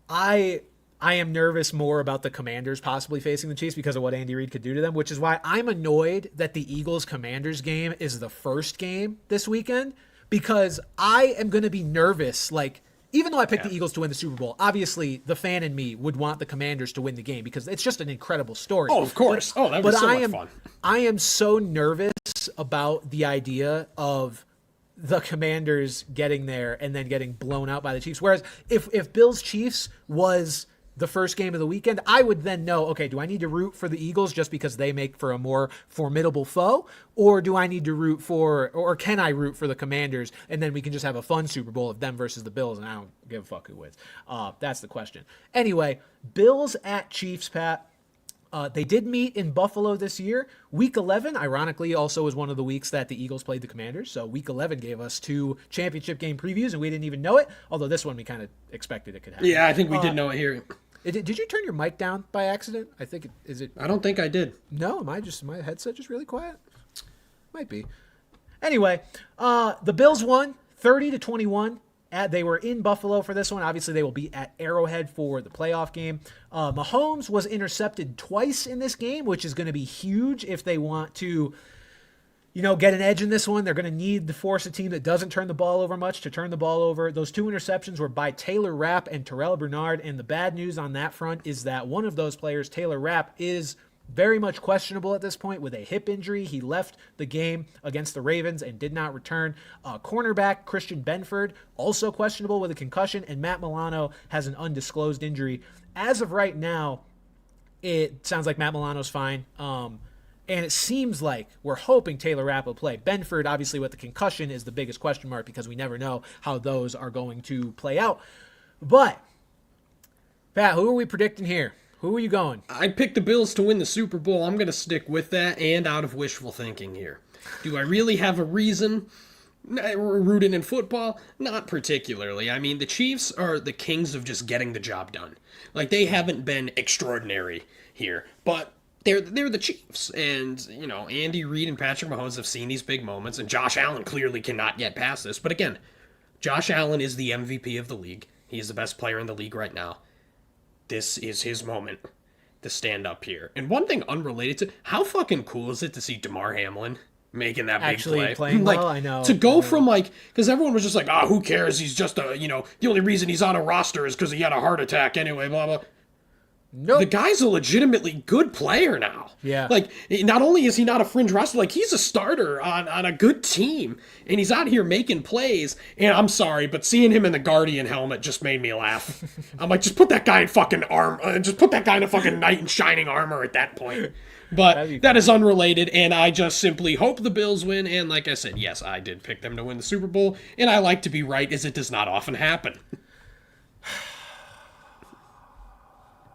I am nervous more about the Commanders possibly facing the Chiefs because of what Andy Reid could do to them, which is why I'm annoyed that the Eagles-Commanders game is the first game this weekend, because I am going to be nervous, even though I picked the Eagles to win the Super Bowl, obviously the fan in me would want the Commanders to win the game because it's just an incredible story. Oh, of course. That would be so much fun. I am so nervous about the idea of the Commanders getting there and then getting blown out by the Chiefs. Whereas if Bills Chiefs was the first game of the weekend, I would then know, okay, do I need to root for the Eagles just because they make for a more formidable foe? Or do I need to root for, or can I root for the Commanders and then we can just have a fun Super Bowl of them versus the Bills and I don't give a fuck who wins? That's the question. Anyway, Bills at Chiefs, Pat. They did meet in Buffalo this year. Week 11, ironically, also was one of the weeks that the Eagles played the Commanders. So Week 11 gave us 2 championship game previews, and we didn't even know it. Although this one we kind of expected it could happen. Yeah, I think we did know it here. Did you turn your mic down by accident? I think I don't think I did. No, my headset just really quiet? Might be. Anyway, the Bills won 30-21. They were in Buffalo for this one. Obviously, they will be at Arrowhead for the playoff game. Mahomes was intercepted twice in this game, which is going to be huge if they want to, get an edge in this one. They're going to need to force a team that doesn't turn the ball over much to turn the ball over. Those 2 interceptions were by Taylor Rapp and Terrell Bernard, and the bad news on that front is that one of those players, Taylor Rapp, is very much questionable at this point with a hip injury. He left the game against the Ravens and did not return. Cornerback Christian Benford, also questionable with a concussion, and Matt Milano has an undisclosed injury. As of right now, it sounds like Matt Milano's fine. And it seems like we're hoping Taylor Rapp will play. Benford, obviously, with the concussion is the biggest question mark because we never know how those are going to play out. But, Pat, who are we predicting here? Who are you going? I picked the Bills to win the Super Bowl. I'm going to stick with that and out of wishful thinking here. Do I really have a reason? Rooting in football? Not particularly. I mean, the Chiefs are the kings of just getting the job done. Like, they haven't been extraordinary here, but they're the Chiefs. And, Andy Reid and Patrick Mahomes have seen these big moments, and Josh Allen clearly cannot yet pass this. But again, Josh Allen is the MVP of the league. He is the best player in the league right now. This is his moment to stand up here. And one thing unrelated to, how fucking cool is it to see DeMar Hamlin making that big play? Actually playing well, I know. To go from because everyone was just like, who cares? He's just the only reason he's on a roster is because he had a heart attack anyway, blah, blah. Nope. The guy's a legitimately good player now. Yeah. Not only is he not a fringe roster, he's a starter on a good team, and he's out here making plays. And I'm sorry, but seeing him in the Guardian helmet just made me laugh. I'm like, just put that guy in fucking just put that guy in a fucking knight in shining armor at that point. But that is unrelated, and I just simply hope the Bills win. And like I said, yes, I did pick them to win the Super Bowl, and I like to be right, as it does not often happen.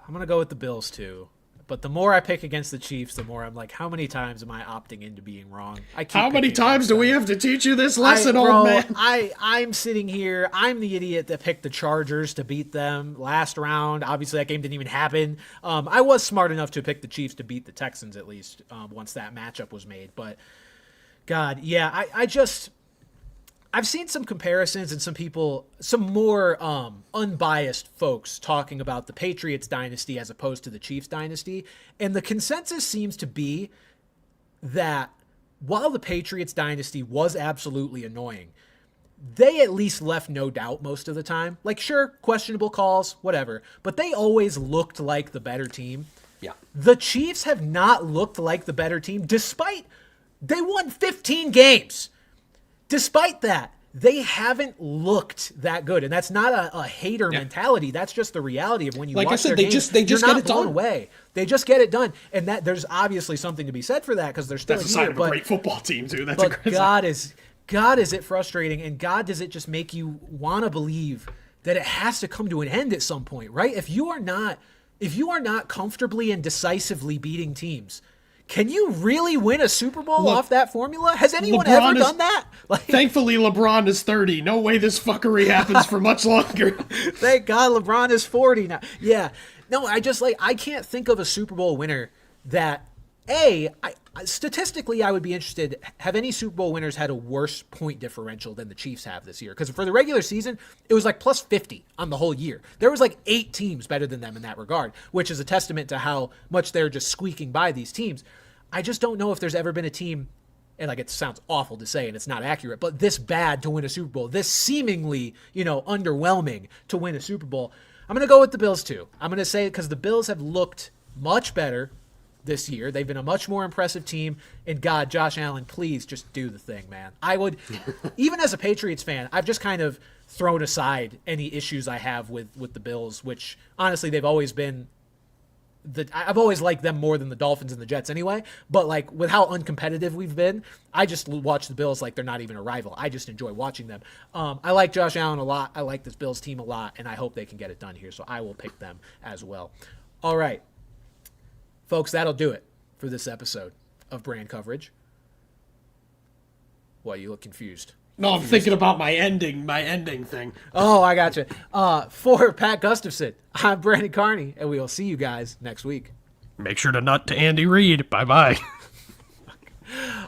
I'm going to go with the Bills, too. But the more I pick against the Chiefs, the more I'm like, how many times am I opting into being wrong? How many times do we have to teach you this lesson, old man? I'm sitting here. I'm the idiot that picked the Chargers to beat them last round. Obviously, that game didn't even happen. I was smart enough to pick the Chiefs to beat the Texans, at least, once that matchup was made. But, God, yeah, I've seen some comparisons and some more unbiased folks talking about the Patriots dynasty as opposed to the Chiefs dynasty. And the consensus seems to be that while the Patriots dynasty was absolutely annoying, they at least left no doubt most of the time. Sure, questionable calls, whatever, but they always looked like the better team. Yeah. The Chiefs have not looked like the better team despite they won 15 games. Despite that, they haven't looked that good, and that's not a hater mentality. That's just the reality of when you watch their games. They just you're get not it blown done. away. They just get it done, and that there's obviously something to be said for that because they're still That's a here. sign of a great football team too. That's but God is it frustrating, and God does it just make you want to believe that it has to come to an end at some point, right? If you are not comfortably and decisively beating teams, can you really win a Super Bowl off that formula? Has anyone ever done that? Thankfully, LeBron is 30. No way this fuckery happens for much longer. Thank God LeBron is 40 now. Yeah. No, I can't think of a Super Bowl winner that, statistically, I would be interested. Have any Super Bowl winners had a worse point differential than the Chiefs have this year? Because for the regular season, it was plus 50 on the whole year. There was 8 teams better than them in that regard, which is a testament to how much they're just squeaking by these teams. I just don't know if there's ever been a team and like it sounds awful to say and it's not accurate, but this bad to win a Super Bowl, this seemingly, underwhelming to win a Super Bowl, I'm going to go with the Bills too. I'm going to say because the Bills have looked much better this year. They've been a much more impressive team. And God, Josh Allen, please just do the thing, man. I would, even as a Patriots fan, I've just kind of thrown aside any issues I have with the Bills, which honestly, they've always been I've always liked them more than the Dolphins and the Jets anyway, but like with how uncompetitive we've been, I just watch the Bills like they're not even a rival. I just enjoy watching them. I like Josh Allen a lot. I like this Bills team a lot, and I hope they can get it done here, so I will pick them as well. All right, folks, that'll do it for this episode of Brand Coverage. Why, you look confused? No, I'm thinking about my ending thing. Oh, I gotcha. For Pat Gustafson, I'm Brandon Carney, and we will see you guys next week. Make sure to nut to Andy Reid. Bye-bye.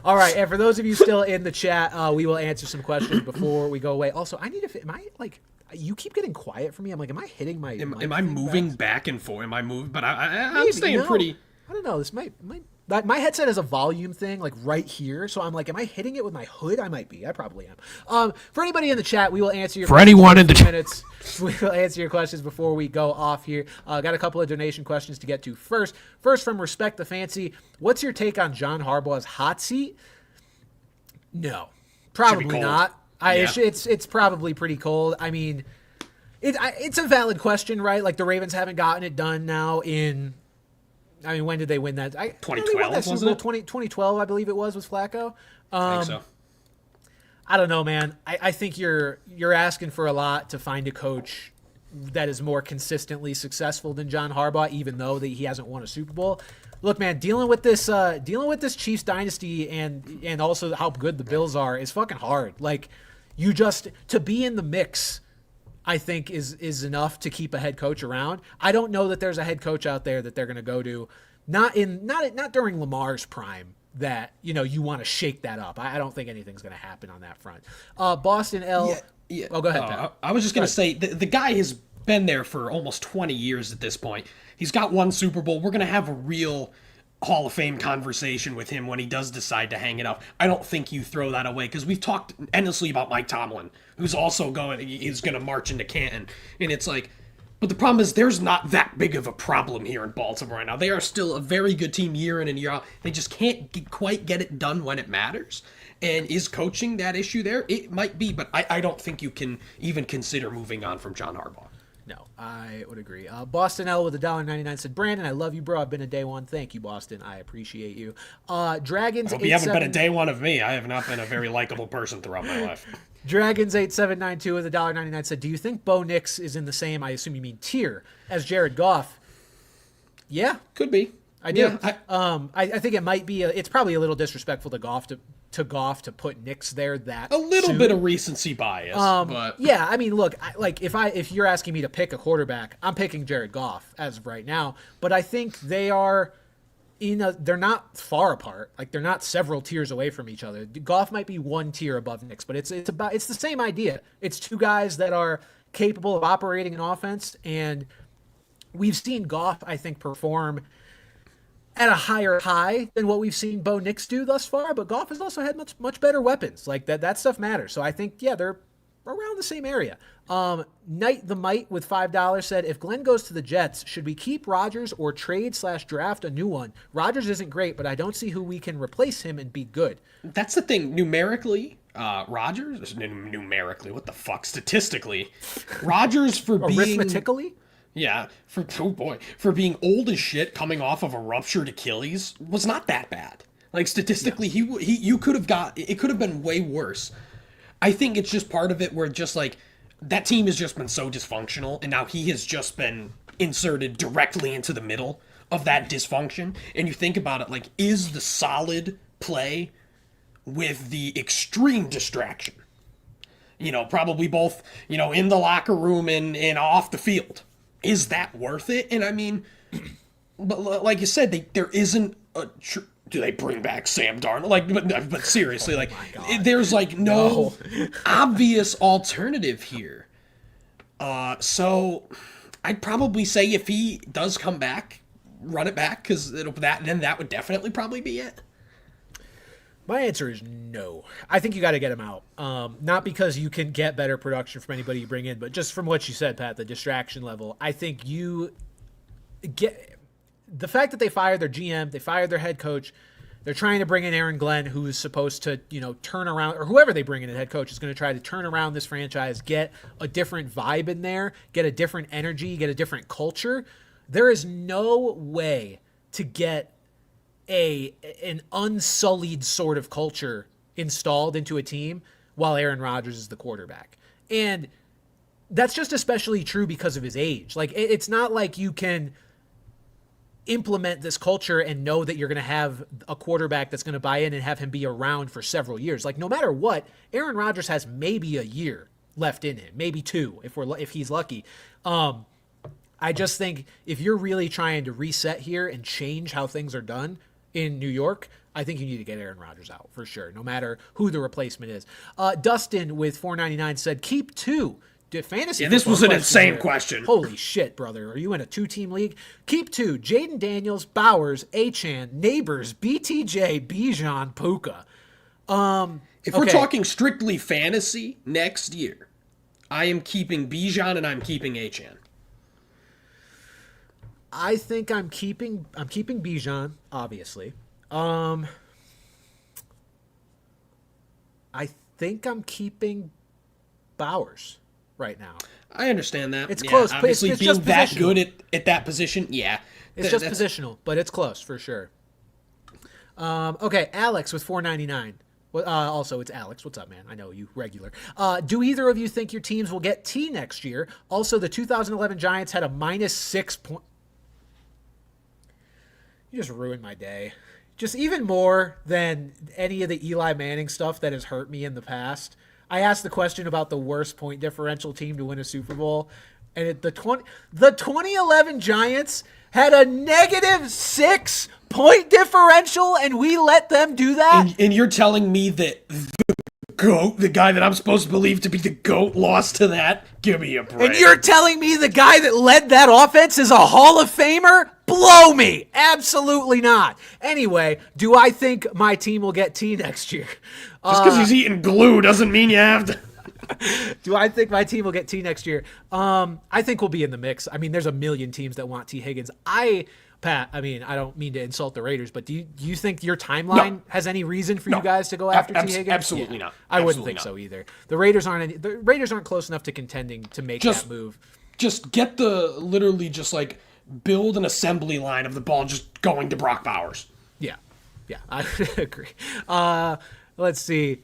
All right, and for those of you still in the chat, we will answer some questions before we go away. Also, I need to. Am I like? You keep getting quiet for me. I'm like, am I hitting my? Am I moving back and forth? Am I moving? But I'm staying pretty. I don't know. This might. My headset has a volume thing like right here, so I'm like, am I hitting it with my hood? I might be. I probably am. For anybody in the chat, we will answer your questions in 2 minutes. We will answer your questions before we go off here. Got a couple of donation questions to get to first. First from Respect the Fancy, what's your take on John Harbaugh's hot seat? No, probably not. It's probably pretty cold. I mean, it's a valid question, right? Like the Ravens haven't gotten it done now in. I mean, when did they win that? 2012, wasn't it? 2012, I believe it was Flacco. I think so. I don't know, man. I think you're asking for a lot to find a coach that is more consistently successful than John Harbaugh, even though he hasn't won a Super Bowl. Look, man, dealing with this Chiefs dynasty and also how good the Bills are is fucking hard. Like, you just to be in the mix, I think is enough to keep a head coach around. I don't know that there's a head coach out there that they're going to go to, not during Lamar's prime, that you want to shake that up. I don't think anything's going to happen on that front. Boston L. Yeah. Oh, go ahead, Pat. I was just going to say the guy has been there for almost 20 years at this point. He's got one Super Bowl. We're going to have a real Hall of Fame conversation with him when he does decide to hang it up. I don't think you throw that away because we've talked endlessly about Mike Tomlin, who's also is going to march into Canton. And it's like, but the problem is there's not that big of a problem here in Baltimore right now. They are still a very good team year in and year out. They just can't quite get it done when it matters. And is coaching that issue there? It might be, but I don't think you can even consider moving on from John Harbaugh. No, I would agree. Boston L with $1.99 said, Brandon, I love you, bro. I've been a day one. Thank you, Boston. I appreciate you. Dragons. You haven't been a day one of me. I have not been a very likable person throughout my life. Dragons 8792 with $1.99 said, do you think Bo Nix is in the same, I assume you mean tier, as Jared Goff? Yeah, could be. I do. Yeah, I think it might be. It's probably a little disrespectful to Goff to put Nix there that a little soon. Bit of recency bias. But yeah, I mean, look, if you're asking me to pick a quarterback, I'm picking Jared Goff as of right now. But I think they're not far apart. Like they're not several tiers away from each other. Goff might be one tier above Nix, but it's the same idea. It's two guys that are capable of operating an offense, and we've seen Goff, I think, perform at a higher high than what we've seen Bo Nix do thus far, but Goff has also had much better weapons. Like that stuff matters. So I think, yeah, they're around the same area. Knight the Might with $5 said, if Glenn goes to the Jets, should we keep Rodgers or trade/draft a new one? Rodgers isn't great, but I don't see who we can replace him and be good. That's the thing. Numerically, Rodgers, numerically, what the fuck? Statistically, Rodgers for being... Arithmetically? Yeah, for being old as shit, coming off of a ruptured Achilles, was not that bad. Like statistically, you could have it could have been way worse. I think it's just part of it where just like that team has just been so dysfunctional, and now he has just been inserted directly into the middle of that dysfunction. And you think about it, like, is the solid play with the extreme distraction? Probably both, in the locker room and off the field. Is that worth it? And I mean, but like you said, there isn't a. Do they bring back Sam Darnold? Like, but seriously, like, there's like no obvious alternative here. So I'd probably say if he does come back, run it back because then that would definitely probably be it. My answer is no. I think you got to get him out. Not because you can get better production from anybody you bring in, but just from what you said, Pat, the distraction level. I think you get the fact that they fired their GM, they fired their head coach. They're trying to bring in Aaron Glenn, who is supposed to, turn around, or whoever they bring in as head coach is going to try to turn around this franchise, get a different vibe in there, get a different energy, get a different culture. There is no way to get an unsullied sort of culture installed into a team while Aaron Rodgers is the quarterback. And that's just especially true because of his age. Like, it's not like you can implement this culture and know that you're going to have a quarterback that's going to buy in and have him be around for several years. Like, no matter what, Aaron Rodgers has maybe a year left in him, maybe two if he's lucky. I just think if you're really trying to reset here and change how things are done in New York, I think you need to get Aaron Rodgers out for sure, no matter who the replacement is. Dustin with $4.99 said, keep two. Fantasy. Yeah, this was an insane question. Holy shit, brother. Are you in a 2-team league? Keep two. Jaden Daniels, Bowers, Achane, Neighbors, BTJ, Bijan, Puka. If we're talking strictly fantasy next year, I am keeping Bijan and I'm keeping Achane. I think I'm keeping Bijan, obviously. I think I'm keeping Bowers right now. I understand that. It's close. Obviously, it's being just that good at that position, yeah. It's just positional, but it's close for sure. Okay, Alex with $4.99. Also, it's Alex. What's up, man? I know you regular. Do either of you think your teams will get T next year? Also, the 2011 Giants had a -6 point. You just ruined my day. Just even more than any of the Eli Manning stuff that has hurt me in the past. I asked the question about the worst point differential team to win a Super Bowl, and the 2011 Giants had a -6 point differential, and we let them do that? And you're telling me that the GOAT, the guy that I'm supposed to believe to be the GOAT, lost to that? Give me a break. And you're telling me the guy that led that offense is a Hall of Famer? Blow me. Absolutely not. Anyway, do I think my team will get T next year? Just because he's eating glue doesn't mean you have to. Do I think my team will get T next year? I think we'll be in the mix. I mean, there's a million teams that want T. Higgins. Pat, I mean, I don't mean to insult the Raiders, but do you think your timeline has any reason for you guys to go after T. Higgins? Absolutely not. I wouldn't think so either. The Raiders aren't close enough to contending to make that move. Just get build an assembly line of the ball just going to Brock Bowers. Yeah, I agree. Let's see.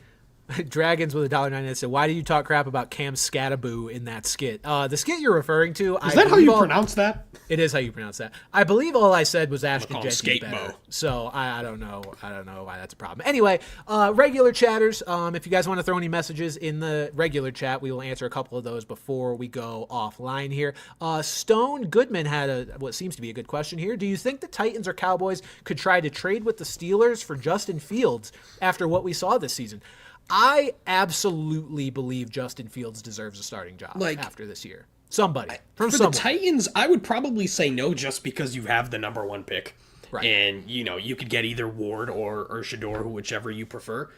Dragons with $1.99 said, why do you talk crap about Cam Scataboo in that skit? The skit you're referring to... Is that how you pronounce that? It is how you pronounce that. I believe all I said was Ashton Jenkins better. Skate-Bo. So I don't know. I don't know why that's a problem. Anyway, regular chatters, if you guys want to throw any messages in the regular chat, we will answer a couple of those before we go offline here. Stone Goodman had what seems to be a good question here. Do you think the Titans or Cowboys could try to trade with the Steelers for Justin Fields after what we saw this season? I absolutely believe Justin Fields deserves a starting job after this year. For the Titans, I would probably say no, just because you have the number 1 pick. Right. And, you could get either Ward or Shador, whichever you prefer.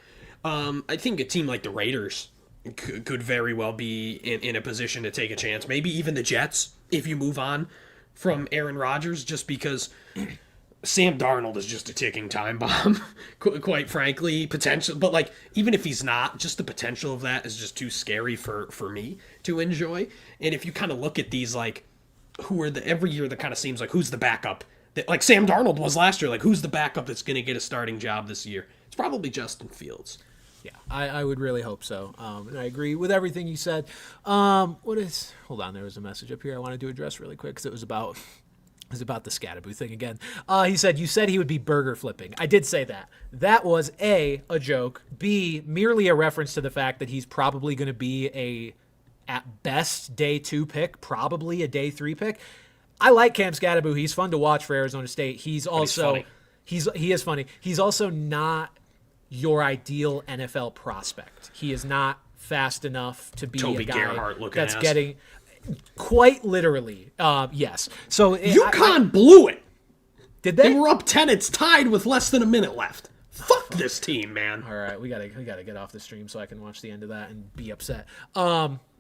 I think a team like the Raiders could very well be in a position to take a chance. Maybe even the Jets, if you move on from Aaron Rodgers, just because... Sam Darnold is just a ticking time bomb, quite frankly, potential. But even if he's not, just the potential of that is just too scary for me to enjoy. And if you kind of look at these, who are every year that kind of seems like who's the backup that Sam Darnold was last year, who's the backup that's going to get a starting job this year? It's probably Justin Fields. Yeah, I would really hope so. And I agree with everything you said. Hold on, there was a message up here I wanted to address really quick because it was about the Scataboo thing again. He said, you said he would be burger flipping. I did say that. That was A, joke, B, merely a reference to the fact that he's probably going to be at best, day 2 pick, probably a day 3 pick. I like Cam Scataboo. He's fun to watch for Arizona State. He's also, he is funny. He's also not your ideal NFL prospect. He is not fast enough to be Toby a guy Gerhart looking that's ass. Getting... Quite literally, yes. So UConn blew it. Did they? They were up 10. It's tied with less than a minute left. Fuck Fuck this team, man. All right, we gotta get off the stream so I can watch the end of that and be upset.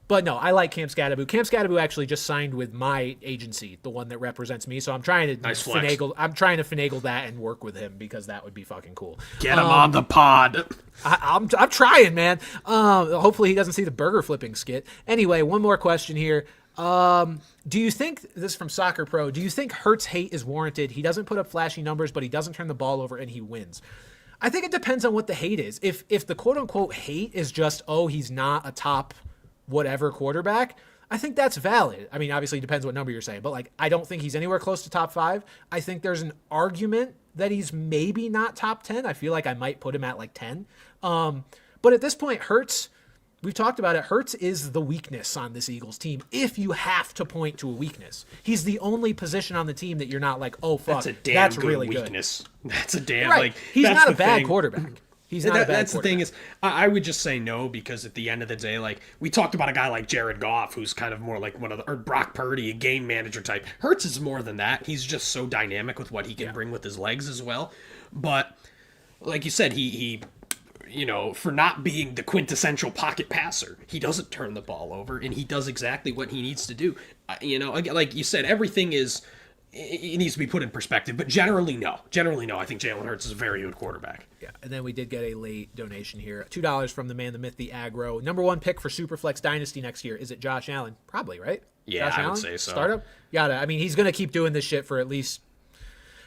But no, I like Cam Scadaboo. Cam Scadaboo actually just signed with my agency, the one that represents me. So I'm trying to finagle that and work with him because that would be fucking cool. Get him on the pod. I'm trying, man. Hopefully he doesn't see the burger flipping skit. Anyway, one more question here. Do you think, this is from Soccer Pro, do you think Hurts hate is warranted? He doesn't put up flashy numbers, but he doesn't turn the ball over and he wins. I think it depends on what the hate is. If the quote unquote hate is just, oh, he's not a top whatever quarterback, I think that's valid. I mean, obviously it depends what number you're saying, but like, I don't think he's anywhere close to top 5. I think there's an argument that he's maybe not top 10. I feel like I might put him at like 10. But at this point, Hurts, we've talked about it. Hurts is the weakness on this Eagles team. If you have to point to a weakness, he's the only position on the team that you're not like, oh fuck, that's good really weakness. Good. That's a damn right. like he's that's not a bad quarterback. He's not a bad That's quarterback. The thing is, I would just say no because at the end of the day, like we talked about a guy like Jared Goff, who's kind of more like or Brock Purdy, a game manager type. Hurts is more than that. He's just so dynamic with what he can bring with his legs as well. But like you said, he you know, for not being the quintessential pocket passer, he doesn't turn the ball over, and he does exactly what he needs to do. You know, like you said, everything is. It needs to be put in perspective, but generally, no. Generally, no. I think Jalen Hurts is a very good quarterback. Yeah, and then we did get a late donation here. $2 from the man, the myth, the aggro. Number 1 pick for Superflex Dynasty next year. Is it Josh Allen? Probably, right? Yeah, Josh I Allen? would say so. Startup? I mean, he's going to keep doing this shit for at least...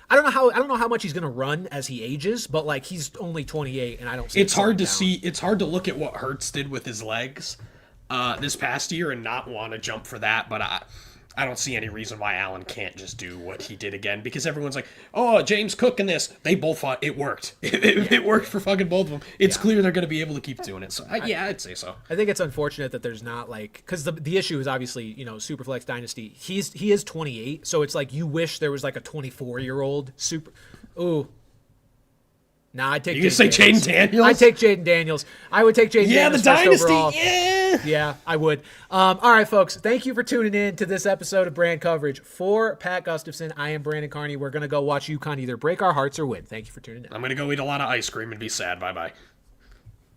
I don't know how much he's going to run as he ages, but like he's only 28, and I don't see it's hard to see. It's hard to look at what Hurts did with his legs this past year and not want to jump for that, but I don't see any reason why Allen can't just do what he did again because everyone's like, oh, James Cook and this. They both thought it worked. It worked for fucking both of them. It's clear they're going to be able to keep doing it. So, I'd say so. I think it's unfortunate that there's not like, because the issue is obviously, you know, Superflex Dynasty. He is 28, so it's like you wish there was like a 24-year-old super. Ooh. Nah, I'd take. You say Jaden Daniels? I'd take Jaden Daniels. I would take Jaden Daniels. Yeah, the dynasty. Overall. Yeah. Yeah, I would. All right, folks. Thank you for tuning in to this episode of Brand Coverage. For Pat Gustafson, I am Brandon Carney. We're gonna go watch UConn either break our hearts or win. Thank you for tuning in. I'm gonna go eat a lot of ice cream and be sad. Bye bye.